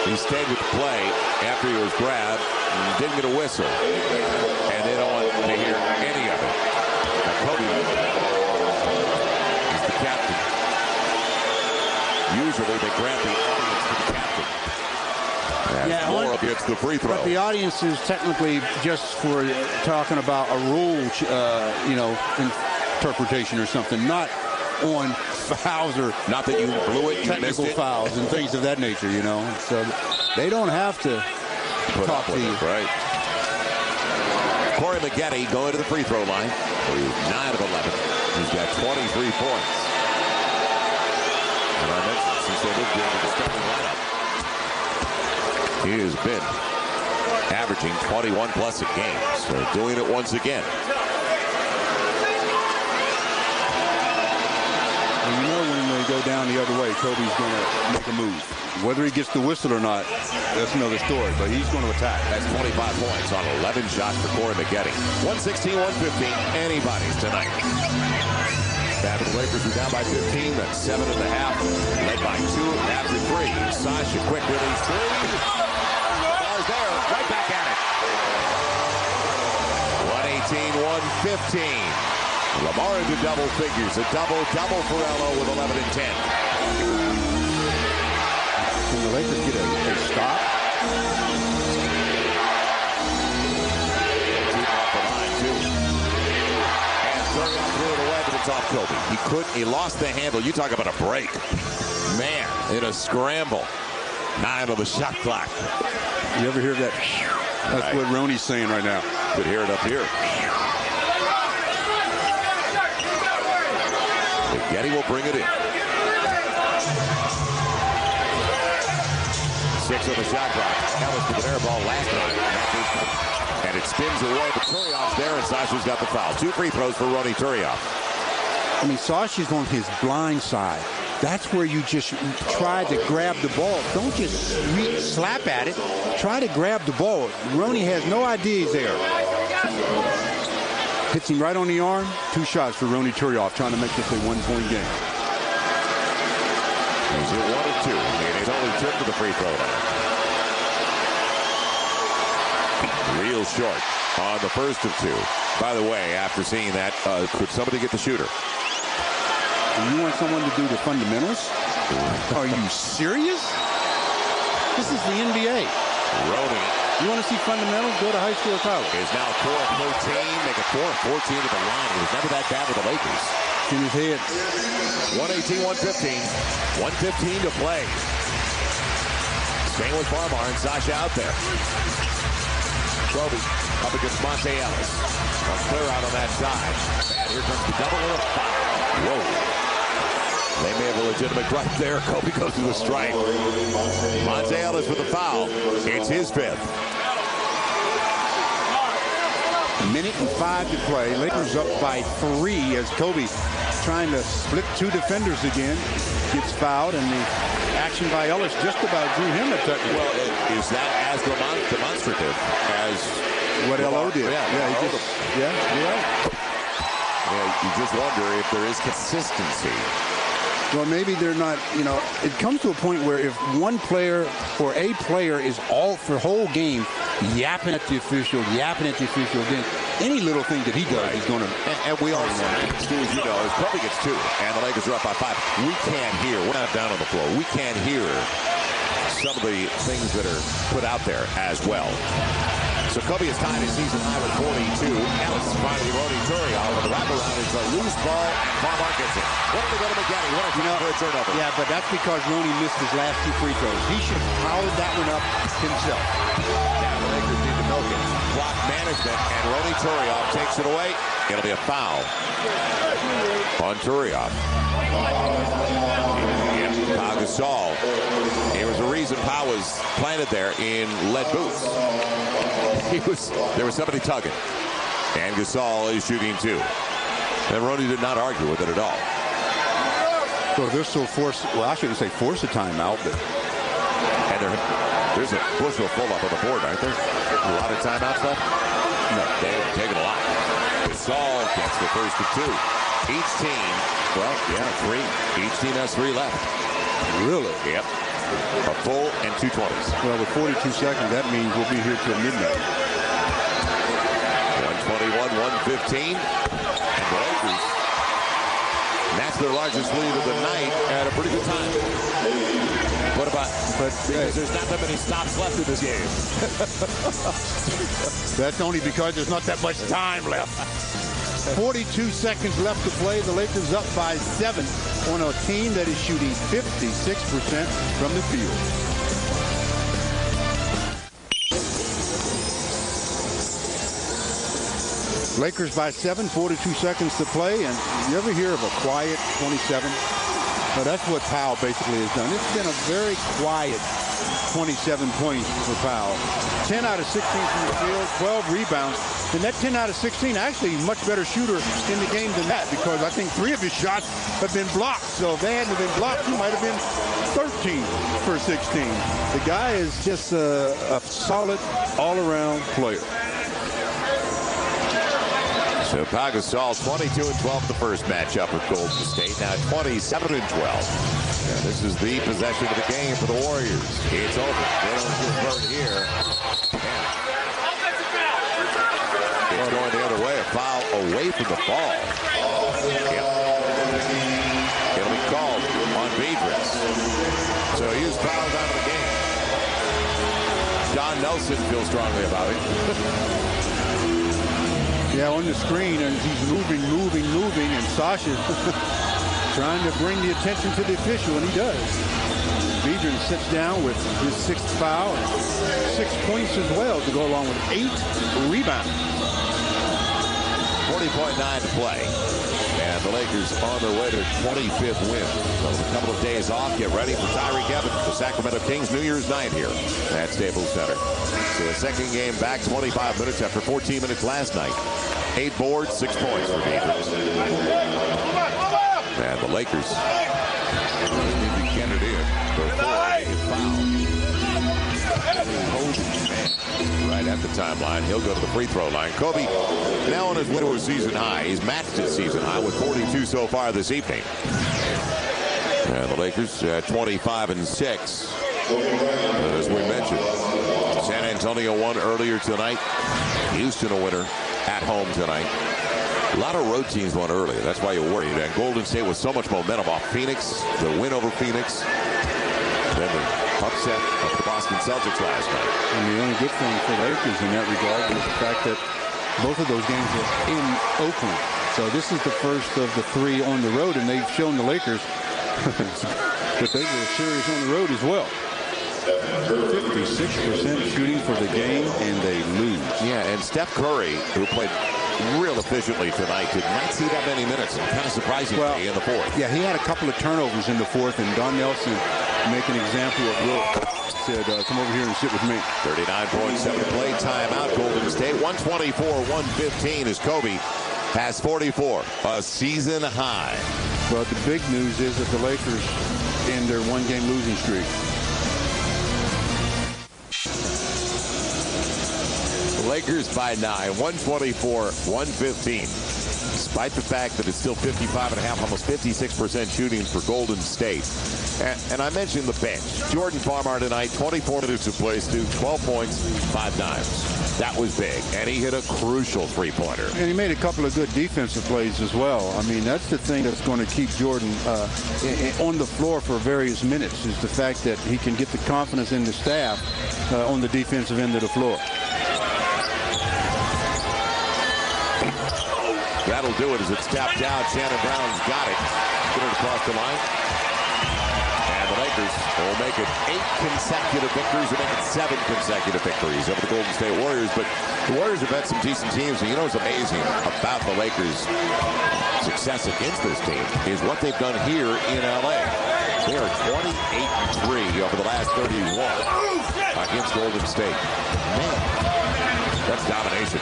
S3: He stayed with the play after he was grabbed and didn't get a whistle. And they don't want to hear any of it. Now Kobe is the captain. Usually they grant the audience to the captain.
S5: Yeah,
S3: more against the free throw.
S5: But the audience is technically just for talking about a rule, interpretation or something, not on fouls or
S3: not that you blew it, you
S5: technical
S3: missed it.
S5: Fouls and things of that nature, So they don't have to talk to you.
S3: Right. Corey McGetty going to the free throw line. He's 9 of 11. He's got 23 points. And I mentioned since they moved into the starting lineup, he has been averaging 21-plus a game. So doing it once again.
S5: And when they go down the other way, Kobe's going to make a move. Whether he gets the whistle or not, that's another story. But he's going to attack.
S3: That's 25 points on 11 shots for Corey McGetty. 116-115. Anybody's tonight. Back to the Lakers are down by 15. That's 7.5. Led by 2 after 3. Sasha, quick release 3. Ball's there. Right back at it. 118-115. Lamar into double figures. A double-double for Elo with 11 and 10.
S5: Can the Lakers get a stop?
S3: Keep off the line, too. And Turiaf threw it away, but it's off Kobe. He couldn't. He lost the handle. You talk about a break. Man, in a scramble. 9 on the shot clock.
S5: You ever hear that? That's right. What Roney's saying right now.
S3: Could hear it up here. McGetty will bring it in. 6 on the shot clock. Ellis with an air ball last night. And it spins away, but Turiaf's there, and Sasha's got the foul. 2 free throws for Ronny Turiaf.
S5: I mean, Sasha's on his blind side. That's where you just try to grab the ball. Don't just slap at it. Try to grab the ball. Ronny has no idea he's there. Hits him right on the arm. 2 shots for Ronny Turiaf, trying to make this a 1-point game.
S3: He's hit 1 of 2, and he's only took to the free throw line. Real short on the first of 2. By the way, after seeing that, could somebody get the shooter?
S5: You want someone to do the fundamentals? Are you serious? This is the NBA.
S3: Ronny.
S5: You want to see fundamentals? Go to high school or college.
S3: Is now 4 of 14. Make it 4 of 14 to the line. It was never that bad with the Lakers.
S5: In his head.
S3: 118-115. 1:15 to play. Staying with Farmar and Sasha out there. Kobe up against Monte Ellis. Clear out on that side. And here comes the double and a foul. Whoa. They may have a legitimate gripe there. Kobe goes to the strike. Monte Ellis with the foul. It's his 5th.
S5: 1:05 to play. Lakers up by 3 as Kobe trying to split 2 defenders again. Gets fouled, and the action by Ellis just about drew him a technical.
S3: Well, is that as demonstrative as
S5: what Elo did?
S3: Yeah,
S5: you're right.
S3: Yeah, you just wonder if there is consistency.
S5: Well, maybe they're not, it comes to a point where if one player or a player is all for the whole game yapping at the official, then any little thing that he does is going to.
S3: And we all know, Stu, as you know, as Kobe gets 2 and the Lakers are up by 5, we can't hear. We're not down on the floor. We can't hear some of the things that are put out there as well. So Kobe is tied his season high with 42. Ellis finally Ronny Turiaf with the wraparound. It's a loose ball, and Farmar gets it. What did they go to McGetty? What a turnover.
S5: Yeah, but that's because Ronny missed his last 2 free throws. He should have powered that one up himself.
S3: Now the Lakers need to milk it. Clock management, and Ronny Turiaf takes it away. It'll be a foul on Turiaf. Pau Gasol. There was a reason Pau was planted there in lead boots. There was somebody tugging. And Gasol is shooting too. And Roney did not argue with it at all.
S5: So this will force, well, I shouldn't say force a timeout, but.
S3: And there's a bushel full up on the board, aren't there? A lot of timeouts left? No, they've taken a lot. Gasol gets the first of two. Each team, well, yeah, three. Each team has three left. Really? Yep. A full and 2:20s.
S5: Well, with 42 seconds, that means we'll be here till midnight.
S3: 121-115. And the Lakers, that's their largest lead of the night at a pretty good time. What about, because there's not that many stops left in this game.
S5: That's only because there's not that much time left. 42 seconds left to play. The Lakers up by 7 on a team that is shooting 56% from the field. Lakers by 7, 42 seconds to play. And you ever hear of a quiet 27? Well, that's what Powell basically has done. It's been a very quiet 27 points for Powell. 10 out of 16 from the field, 12 rebounds. And that 10 out of 16, actually a much better shooter in the game than that, because I think 3 of his shots have been blocked. So if they hadn't been blocked, he might have been 13 for 16. The guy is just a solid all-around player.
S3: So Pau Gasol 22-12 the first matchup with Golden State. Now 27-12. And this is the possession of the game for the Warriors. It's over. They don't convert here. It's going the other way. A foul away from the ball. Yep. It'll be called on Bedras. So he was fouled out of the game. John Nelson feels strongly about it.
S5: Yeah, on the screen, and he's moving, and Sasha trying to bring the attention to the official, and he does. Bedras sits down with his 6th foul, and 6 points as well to go along with 8 rebounds.
S3: 40.9 to play. And the Lakers on their way to their 25th win. So with a couple of days off, get ready for Tyreke Evans, the Sacramento Kings New Year's night here at Staples Center. So the second game back 25 minutes after 14 minutes last night. 8 boards, 6 points for Bedras. And the Lakers need to get it in before they get fouled. Right at the timeline. He'll go to the free throw line. Kobe now on his way to a season high. He's matched his season high with 42 so far this evening. And the Lakers 25-6. As we mentioned, San Antonio won earlier tonight. Houston a winner at home tonight. A lot of road teams won earlier. That's why you're worried. And Golden State with so much momentum off Phoenix, the win over Phoenix, then the upset of the Boston Celtics last night.
S5: And the only good thing for the Lakers in that regard is the fact that both of those games are in Oakland. So this is the first of the 3 on the road, and they've shown the Lakers that they were serious on the road as well. 56% shooting for the game, and they lose.
S3: Yeah, and Steph Curry, who played real efficiently tonight, did not see that many minutes. Kind of surprising in the 4th.
S5: Yeah, he had a couple of turnovers in the 4th, and Don Nelson make an example of Will. Said, come over here and sit with me.
S3: 39.7 play timeout. Golden State 124-115 as Kobe has 44, a season high.
S5: But the big news is that the Lakers end their 1-game losing streak.
S3: Lakers by 9, 124-115. Despite the fact that it's still 55.5, almost 56% shooting for Golden State. And I mentioned the bench. Jordan Farmar tonight, 24 minutes of play, Stu, 12 points, 5 dimes. That was big. And he hit a crucial three-pointer.
S5: And he made a couple of good defensive plays as well. I mean, that's the thing that's going to keep Jordan on the floor for various minutes, is the fact that he can get the confidence in the staff on the defensive end of the floor.
S3: That'll do it as it's tapped out. Shannon Brown's got it. Get it across the line. And the Lakers will make it 8 consecutive victories. Will make it 7 consecutive victories over the Golden State Warriors. But the Warriors have had some decent teams. And you know what's amazing about the Lakers' success against this team is what they've done here in L.A. They are 28-3 over the last 31 against Golden State. Man, that's domination.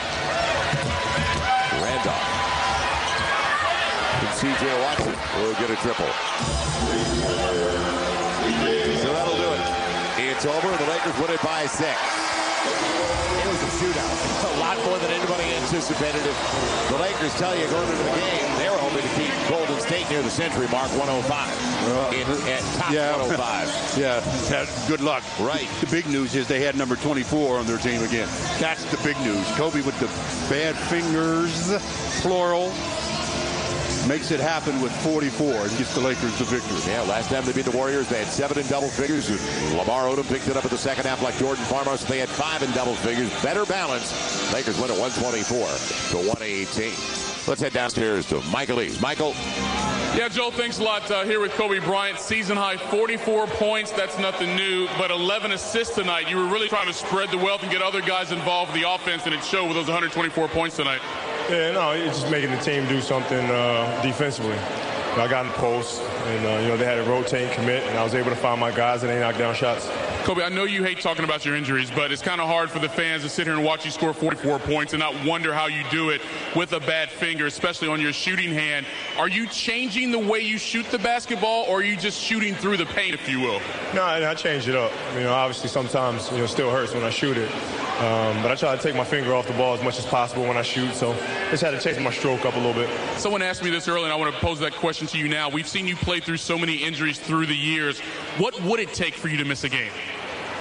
S3: Randolph. And C.J. Watson will get a triple. So that'll do it. It's over. The Lakers win it by 6. It was a shootout. A lot more than anybody anticipated. If the Lakers tell you going into the game, they were hoping to keep Golden State near the century mark, 105. At top 105.
S5: Yeah, good luck.
S3: Right.
S5: The big news is they had number 24 on their team again. That's the big news. Kobe with the bad fingers, plural. Makes it happen with 44 and gets the Lakers the victory.
S3: Yeah, last time they beat the Warriors, they had 7 in double figures. Lamar Odom picked it up in the second half like Jordan Farmar, so they had 5 in double figures. Better balance. Lakers win at 124-118. Let's head downstairs to Michael East. Michael.
S4: Yeah, Joe, thanks a lot. Here with Kobe Bryant, season high 44 points. That's nothing new, but 11 assists tonight. You were really trying to spread the wealth and get other guys involved with the offense, and it showed with those 124 points tonight.
S9: Yeah, no, it's just making the team do something defensively. I got in the post, and they had a rotate commit, and I was able to find my guys, and they knocked down shots.
S4: Kobe, I know you hate talking about your injuries, but it's kind of hard for the fans to sit here and watch you score 44 points and not wonder how you do it with a bad finger, especially on your shooting hand. Are you changing the way you shoot the basketball, or are you just shooting through the paint, if you will?
S9: No, I changed it up. Obviously sometimes, it still hurts when I shoot it. But I try to take my finger off the ball as much as possible when I shoot, so just had to change my stroke up a little bit.
S4: Someone asked me this earlier, and I want to pose that question to you now. We've seen you play through so many injuries through the years. What would it take for you to miss a game?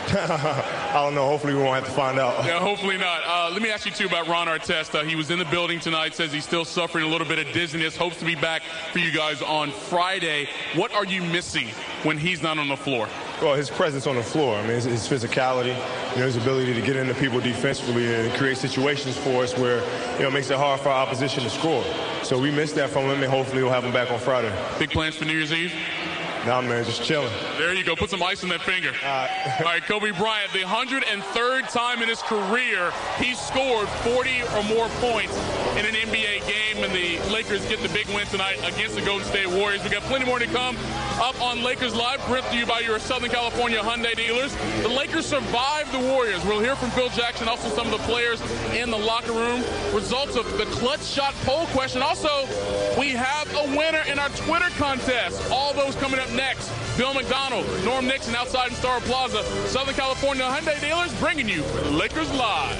S9: I don't know. Hopefully we won't have to find out.
S4: Yeah, hopefully not. Let me ask you, too, about Ron Artest. He was in the building tonight, says he's still suffering a little bit of dizziness, hopes to be back for you guys on Friday. What are you missing when he's not on the floor?
S9: Well, his presence on the floor. His physicality, his ability to get into people defensively and create situations for us where, it makes it hard for our opposition to score. So we missed that from him, and hopefully we'll have him back on Friday.
S4: Big plans for New Year's Eve?
S9: Nah, man, just chilling.
S4: There you go. Put some ice in that finger. All right, Kobe Bryant, the 103rd time in his career he's scored 40 or more points in an NBA game, and the Lakers get the big win tonight against the Golden State Warriors. We got plenty more to come up on Lakers Live, brought to you by your Southern California Hyundai dealers. The Lakers survived the Warriors. We'll hear from Phil Jackson, also some of the players in the locker room. Results of the clutch shot poll question. Also, we have a winner in our Twitter contest. All those coming up next. Bill McDonald, Norm Nixon outside in Star Plaza. Southern California Hyundai dealers bringing you Lakers Live.